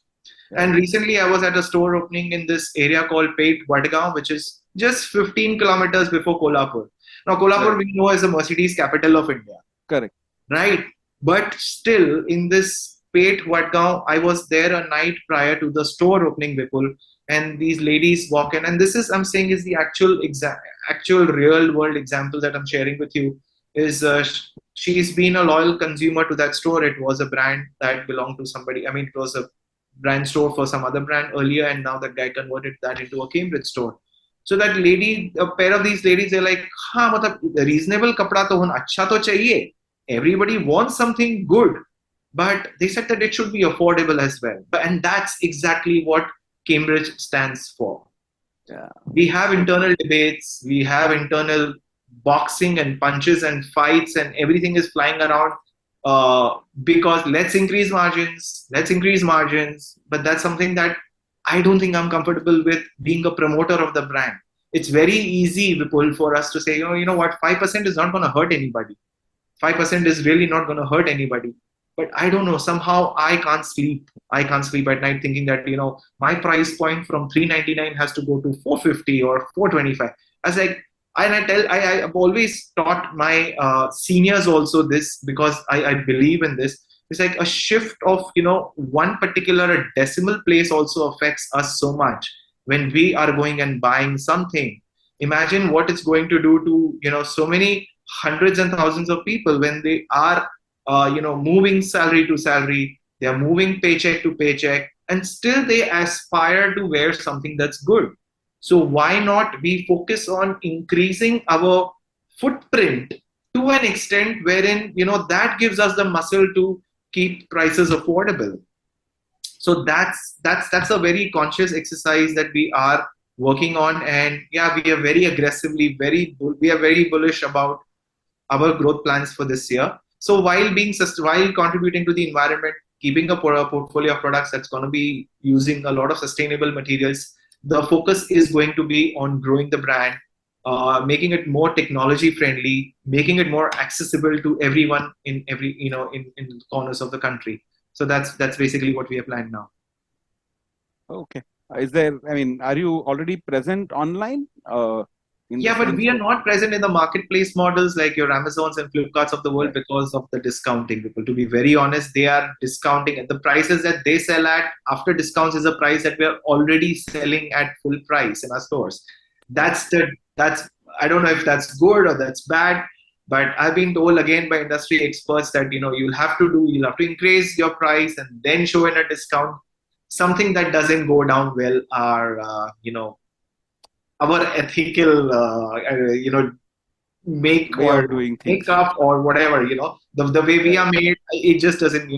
And Correct. recently, I was at a store opening in this area called Pet Vadgaon, which is just 15 kilometers before Kolhapur. Now, Kolhapur Right. we know as the Mercedes capital of India, Correct. right? But still, in this Pet Vadgaon, I was there a night prior to the store opening, Vipul, and these ladies walk in. And this is, I'm saying, is the actual real world example that I'm sharing with you. Is she's been a loyal consumer to that store. It was a brand that belonged to somebody. I mean, it was a brand store for some other brand earlier, and now that guy converted that into a Cambridge store. So that lady, a pair of these ladies, they're like, हाँ मतलब reasonable कपड़ा तो होना अच्छा तो चाहिए. Everybody wants something good, but they said that it should be affordable as well. And that's exactly what Cambridge stands for. Yeah. We have internal debates, we have internal boxing and punches and fights, and everything is flying around because let's increase margins. But that's something that I don't think I'm comfortable with being a promoter of the brand. It's very easy, Vipul, for us to say, you know what, 5% is not going to hurt anybody. 5% is really not going to hurt anybody. But I don't know, somehow I can't sleep. I can't sleep at night thinking that, my price point from 399 has to go to 450 or 425. I was like, and I've always taught my seniors also this, because I believe in this. It's like a shift of, one particular decimal place also affects us so much when we are going and buying something. Imagine what it's going to do to, so many hundreds and thousands of people when they are moving salary to salary, they are moving paycheck to paycheck, and still they aspire to wear something that's good. So why not we focus on increasing our footprint to an extent wherein that gives us the muscle to keep prices affordable. So that's a very conscious exercise that we are working on, and yeah, we are very aggressively we are very bullish about our growth plans for this year. So while contributing to the environment, keeping a portfolio of products that's going to be using a lot of sustainable materials, the focus is going to be on growing the brand, making it more technology friendly, making it more accessible to everyone in every in corners of the country. So that's basically what we have planned now. Okay. Is there, I mean, are you already present online? In the Yeah, but sense we are that, not present in the marketplace models like your Amazons and Flipkarts of the world right. because of the discounting. People, to be very honest, they are discounting at the prices that they sell at after discounts is a price that we are already selling at full price in our stores. Right. That's I don't know if that's good or that's bad, but I've been told again by industry experts that you'll have to increase your price and then show in a discount. Something that doesn't go down well are our ethical make Way of or doing make things. up or whatever, the way we Right. are made, it just doesn't,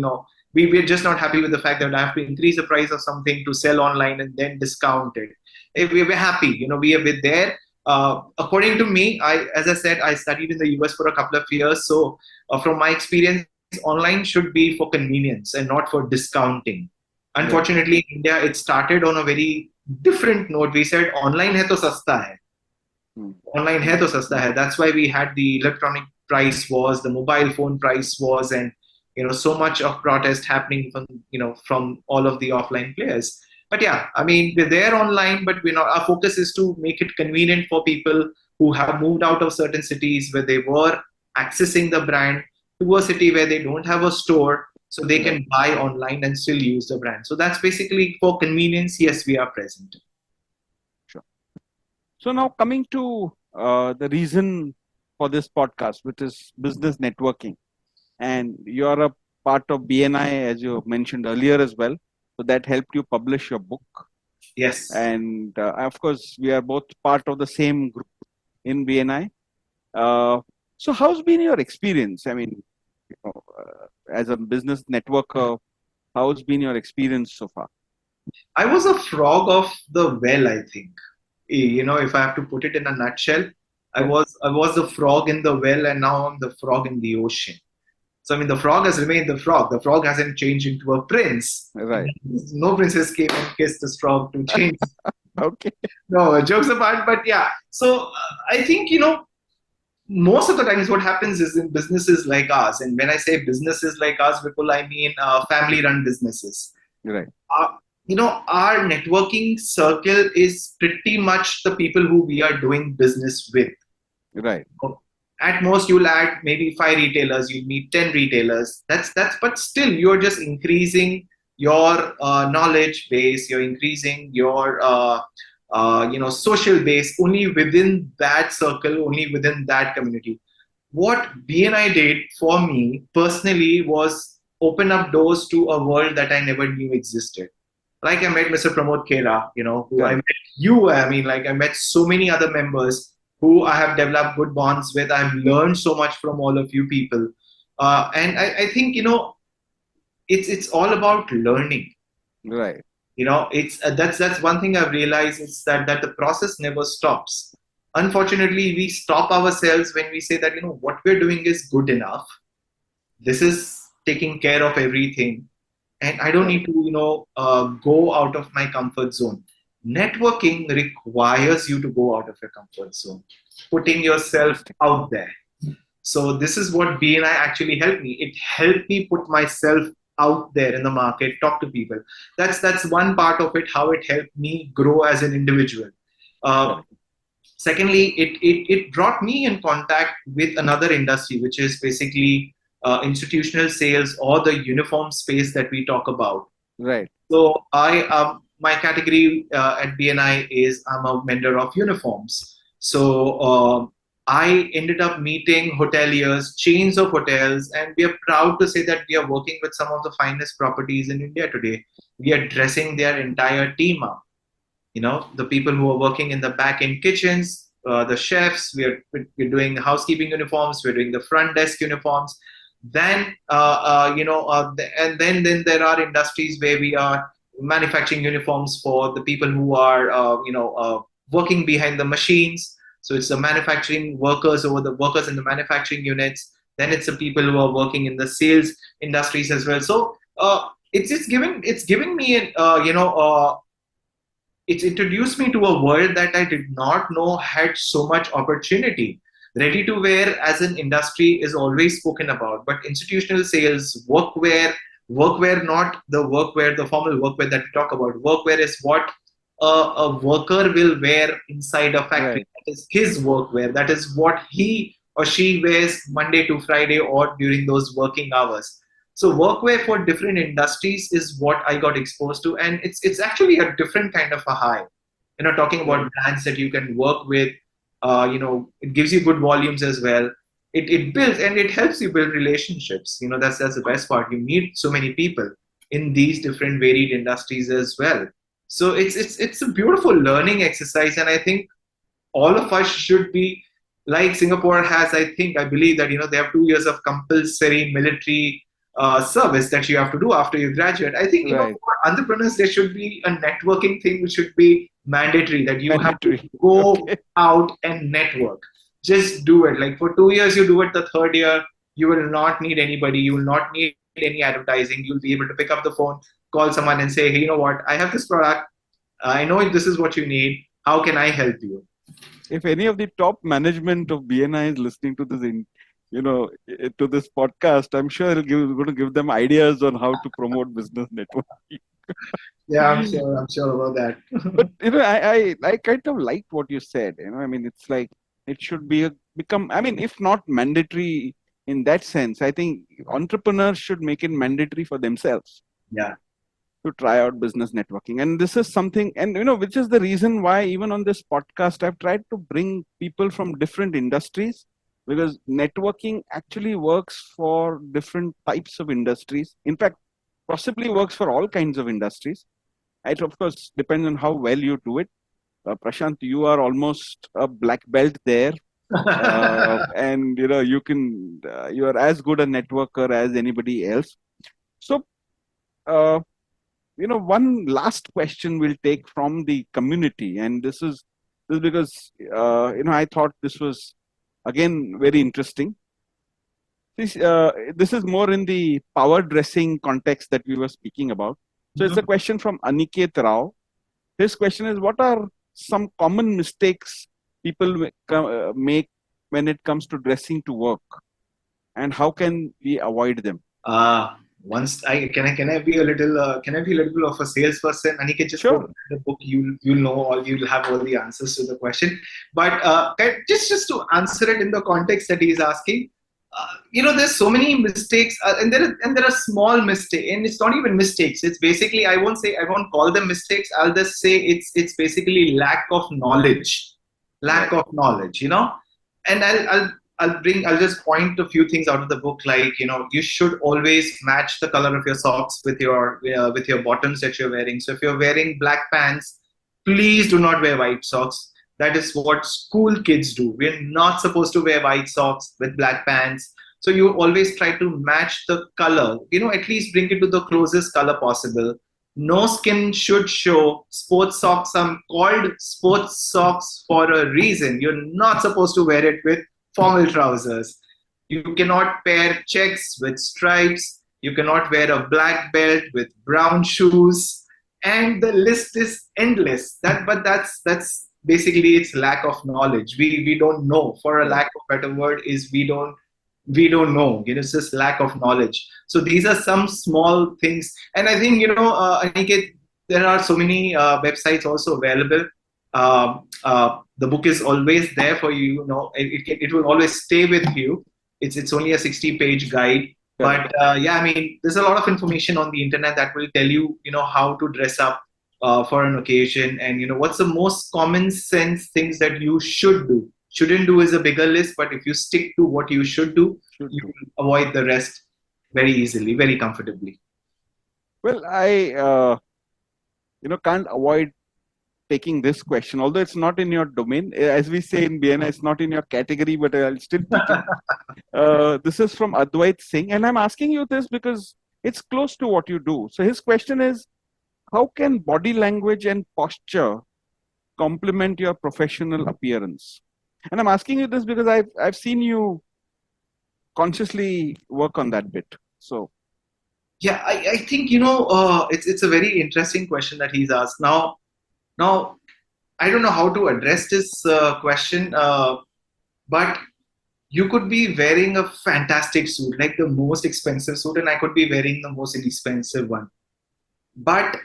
we're just not happy with the fact that I have to increase the price of something to sell online and then discount it. If we're happy, we are with there. According to me, as I said, I studied in the US for a couple of years. So from my experience, online should be for convenience and not for discounting. Right. Unfortunately, in India, it started on a very different note. We said online hai to sasta hai. Hmm. Online hai to sasta hai. That's why we had the electronic price wars, the mobile phone price wars, and so much of protest happening from all of the offline players. But yeah, I mean, we're there online, but we're not. Our focus is to make it convenient for people who have moved out of certain cities where they were accessing the brand to a city where they don't have a store, so they Right. can buy online and still use the brand. So that's basically for convenience. Yes, we are present. Sure. So now coming to the reason for this podcast, which is business networking, and you're a part of BNI, as you mentioned earlier as well. So that helped you publish your book. Yes. And of course, we are both part of the same group in BNI. So, how's been your experience? I mean, as a business networker, how's been your experience so far? I was a frog of the well, I think. If I have to put it in a nutshell, Right, I was the frog in the well, and now I'm the frog in the ocean. So I mean, the frog has remained the frog. The frog hasn't changed into a prince. right. No princess came and kissed the frog to change. Okay, No, jokes apart, but yeah. So I think most of the times what happens is in businesses like ours, and when I say businesses like ours, people, I mean family-run businesses. right, Uh, our networking circle is pretty much the people who we are doing business with. right, At most, you'll add maybe 5 retailers. You meet 10 retailers. But still, you're just increasing your knowledge base. You're increasing your social base only within that circle, only within that community. What BNI did for me personally was open up doors to a world that I never knew existed. Like I met Mr. Pramod Khera, who I correct. met you. I mean, like I met so many other members who I have developed good bonds with. I've learned so much from all of you people. And I think, it's all about learning. Right, It's that's one thing I've realized is that the process never stops. Unfortunately, we stop ourselves when we say that, what we're doing is good enough. This is taking care of everything, and I don't need correct. to go out of my comfort zone. Networking requires you to go out of your comfort zone, putting yourself Interesting. out there. So this is what BNI actually helped me. It helped me put myself out there in the market, talk to people. That's one part of it, how it helped me grow as an individual. uh, Correct. Secondly, it brought me in contact with another industry, which is basically institutional sales or the uniform space that we talk about. Right. So my category at BNI is I'm a vendor of uniforms. So I ended up meeting hoteliers, chains of hotels, and we are proud to say that we are working with some of the finest properties in India today. We are dressing their entire team up. The people who are working in the back end kitchens, the chefs. We're doing housekeeping uniforms. We're doing the front desk uniforms. Then and then there are industries where we are manufacturing uniforms for the people who are working behind the machines. So it's the manufacturing workers or the workers in the manufacturing units. Then it's the people who are working in the sales industries as well. So it's giving me it's introduced me to a world that I did not know had so much opportunity. Ready to wear as an industry is always spoken about, but institutional sales, workwear, not the workwear, the formal workwear that we talk about. Workwear is what a worker will wear inside a factory. Right. That is his workwear. That is what he or she wears Monday to Friday or during those working hours. So workwear for different industries is what I got exposed to, and it's actually a different kind of a high. Talking Right. about brands that you can work with, it gives you good volumes as well. It builds and it helps you build relationships. That's the best part. You meet so many people in these different varied industries as well. So it's a beautiful learning exercise, and I think all of us should be like Singapore has. I believe that they have 2 years of compulsory military service that you have to do after you graduate. I think Right. for entrepreneurs there should be a networking thing which should be mandatory, that you have to Mandatory. go Okay. out and network. Just do it. Like for 2 years, you do it. The third year, you will not need anybody. You will not need any advertising. You'll be able to pick up the phone, call someone, and say, "Hey, you know what? I have this product. I know this is what you need. How can I help you?" If any of the top management of BNI is listening to this to this podcast, I'm sure going to give them ideas on how to promote business networking. Yeah, I'm sure about that. But I kind of liked what you said. I mean, it's like it should become. I mean, if not mandatory in that sense, I think entrepreneurs should make it mandatory for themselves Yeah. to try out business networking. And this is something, and which is the reason why even on this podcast, I've tried to bring people from different industries, because networking actually works for different types of industries. In fact, possibly works for all kinds of industries. It of course depends on how well you do it. Prashant, you are almost a black belt there, and you are as good a networker as anybody else. So, uh, one last question we'll take from the community, and this is because I thought this was again very interesting. This is more in the power dressing context that we were speaking about. So it's a question from Aniket Rao. His question is, what are some common mistakes people make when it comes to dressing to work, and how can we avoid them? Once I can I be a little bit of a salesperson? And you can just go Sure. to the book. You'll know all. You'll have all the answers to the question. But just to answer it in the context that he's asking, there's so many mistakes, and there are small mistakes, and it's not even mistakes. It's basically I won't call them mistakes. I'll just say it's basically lack of knowledge, lack of knowledge. And I'll just point a few things out of the book, like you should always match the color of your socks with your bottoms that you're wearing. So if you're wearing black pants, please do not wear white socks. That is what school kids do. We're not supposed to wear white socks with black pants. So you always try to match the color, at least bring it to the closest color possible. No skin should show. Sports socks are called sports socks for a reason. You're not supposed to wear it with formal trousers. You cannot pair checks with stripes. You cannot wear a black belt with brown shoes. And the list is endless. But that's basically it's lack of knowledge. We don't know. For a lack of better word is we don't know. It's just lack of knowledge. So these are some small things. And I think Aniket, there are so many websites also available. The book is always there for you. It will always stay with you. It's only a 60-page guide. But there's a lot of information on the internet that will tell you how to dress up for an occasion, and what's the most common sense things that you should do. Shouldn't do is a bigger list, but if you stick to what you should do, you will avoid the rest very easily, very comfortably. Well, I can't avoid taking this question, although it's not in your domain. As we say in BNI, it's not in your category, but I'll still take it. This is from Advait Singh, and I'm asking you this because it's close to what you do. So his question is, how can body language and posture complement your professional appearance? And I'm asking you this because I've seen you consciously work on that bit. So yeah, I think it's a very interesting question that he's asked. Now I don't know how to address this question, but you could be wearing a fantastic suit, like the most expensive suit, and I could be wearing the most inexpensive one. But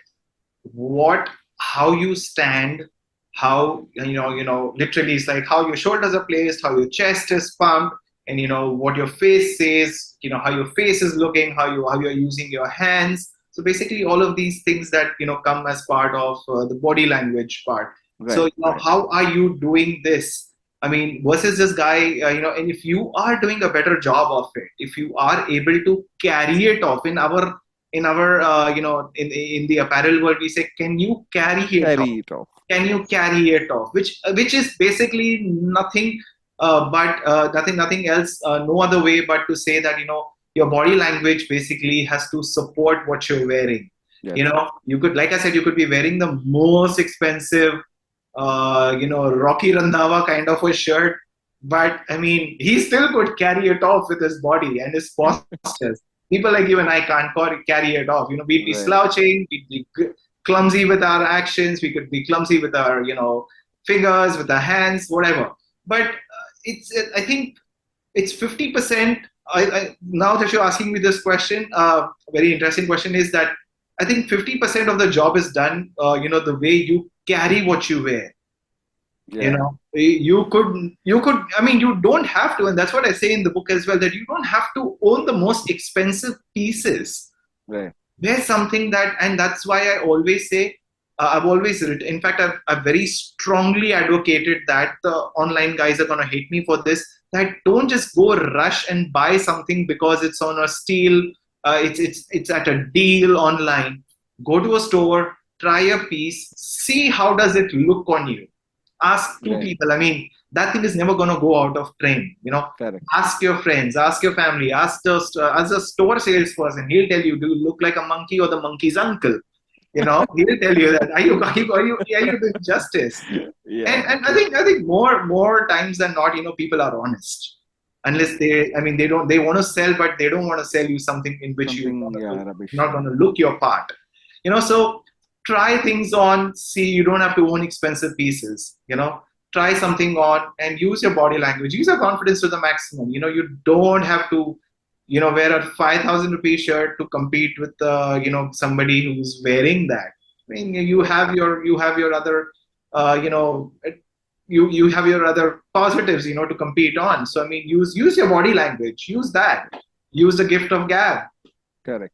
how you stand, how literally it's like how your shoulders are placed, how your chest is pumped, and what your face says, how your face is looking, how you're using your hands. So basically all of these things that come as part of the body language part. Right, so how are you doing this? I mean, versus this guy, and if you are doing a better job of it, if you are able to carry it off in the apparel world, we say, can you carry it off? Can you carry it off? Which is basically nothing nothing else, no other way but to say that your body language basically has to support what you're wearing. Yes. You could, like I said, you could be wearing the most expensive Rocky Randhawa kind of a shirt, but I mean, he still could carry it off with his body and his postures. People like you and I can't carry it off. We'd be slouching, we'd be clumsy with our actions, we could be clumsy with our, fingers, with our hands, whatever. But I think it's 50%. Now that you're asking me this question, a very interesting question is that I think 50% of the job is done, the way you carry what you wear. Yeah. You could, I mean, you don't have to, and that's what I say in the book as well, that you don't have to own the most expensive pieces. Right. There's something and that's why I always say, I've always written, in fact, I've very strongly advocated that the online guys are going to hate me for this, that don't just go rush and buy something because it's on a steal, it's at a deal online. Go to a store, try a piece, see how does it look on you. Ask two Right. people. I mean, that thing is never going to go out of frame. Correct. Ask your friends, ask your family, ask as a store salesperson. He'll tell you, do you look like a monkey or the monkey's uncle? He'll tell you that. Are you doing justice? Yeah. And I think more times than not, people are honest. Unless they want to sell, but they don't want to sell you something in which Something, yeah, rubbish. not going to look your part. So try things on. See, you don't have to own expensive pieces. Try something on and use your body language. Use your confidence to the maximum. You don't have to, wear a 5,000 rupee shirt to compete with, somebody who's wearing that. I mean, you have your other, you have your other positives, to compete on. So I mean, use your body language. Use that. Use the gift of gab. Correct.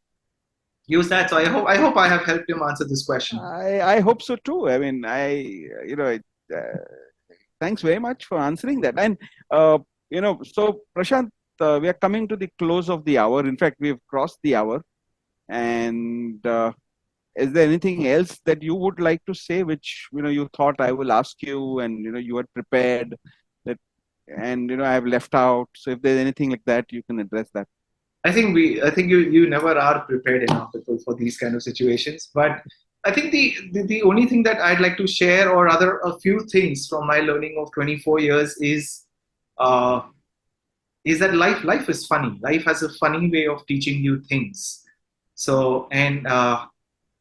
Use that. So I hope I have helped him answer this question. I hope so too. I mean, thanks very much for answering that. And so Prashant, we are coming to the close of the hour. In fact, we've crossed the hour. And is there anything else that you would like to say, which you thought I will ask you, and you had prepared that, and I have left out? So if there's anything like that, you can address that. I think you never are prepared enough for these kind of situations. But I think the only thing that I'd like to share, or rather a few things from my learning of 24 years is that life is funny. Life has a funny way of teaching you things. So and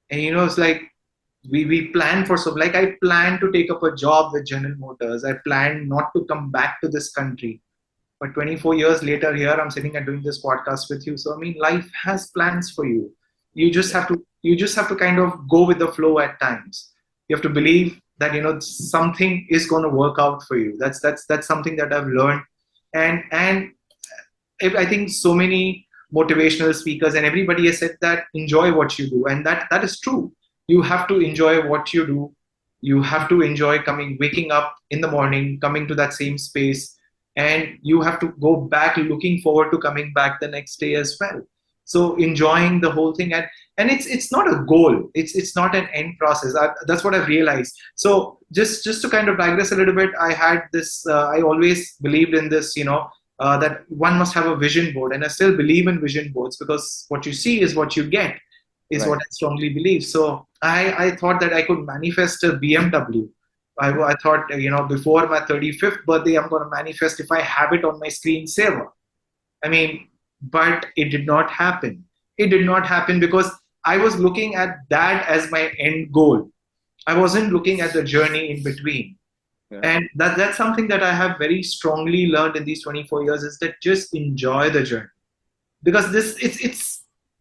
it's like we plan for like I plan to take up a job with General Motors. I plan not to come back to this country. But 24 years later, here I'm sitting and doing this podcast with you. So I mean, life has plans for you. You just have to kind of go with the flow at times. You have to believe that something is going to work out for you. That's something that I've learned. And I think so many motivational speakers and everybody has said that enjoy what you do, and that is true. You have to enjoy what you do. You have to enjoy waking up in the morning, coming to that same space. And you have to go back looking forward to coming back the next day as well. So enjoying the whole thing, and it's not a goal. It's not an end process. That's what I've realized. So just to kind of digress a little bit, I had this. I always believed in this. That one must have a vision board, and I still believe in vision boards, because what you see is what you get. Is Right. what I strongly believe. So I thought that I could manifest a BMW. I thought, before my 35th birthday, I'm going to manifest if I have it on my screensaver. I mean, but it did not happen. It did not happen because I was looking at that as my end goal. I wasn't looking at the journey in between. Yeah. And that's something that I have very strongly learned in these 24 years, is that just enjoy the journey. Because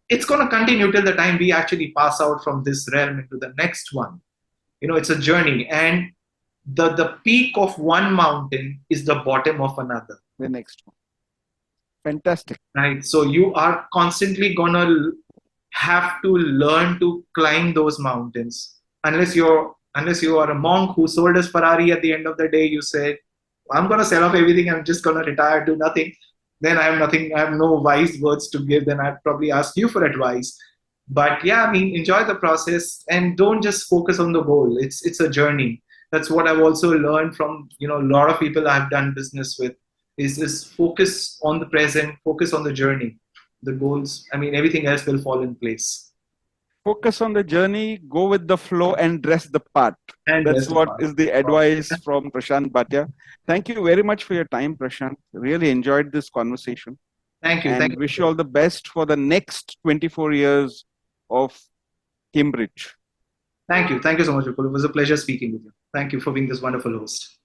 it's going to continue till the time we actually pass out from this realm into the next one. It's a journey. And the peak of one mountain is the bottom of another. The next one. Fantastic. Right. So you are constantly gonna have to learn to climb those mountains. Unless you are a monk who sold his Ferrari at the end of the day, you said, I'm gonna sell off everything, I'm just gonna retire, do nothing. Then I have nothing, I have no wise words to give, then I'd probably ask you for advice. But yeah, I mean, enjoy the process and don't just focus on the goal. It's a journey. That's what I've also learned from a lot of people I've done business with, is focus on the present, focus on the journey. The goals, I mean, everything else will fall in place. Focus on the journey, go with the flow, and dress the part. And That's what is the advice from Prashant Bhatia. Thank you very much for your time, Prashant. Really enjoyed this conversation. Thank you. And Thank you. wish you all the best for the next 24 years of Cambridge. Thank you. Thank you so much, Vipul. It was a pleasure speaking with you. Thank you for being this wonderful host.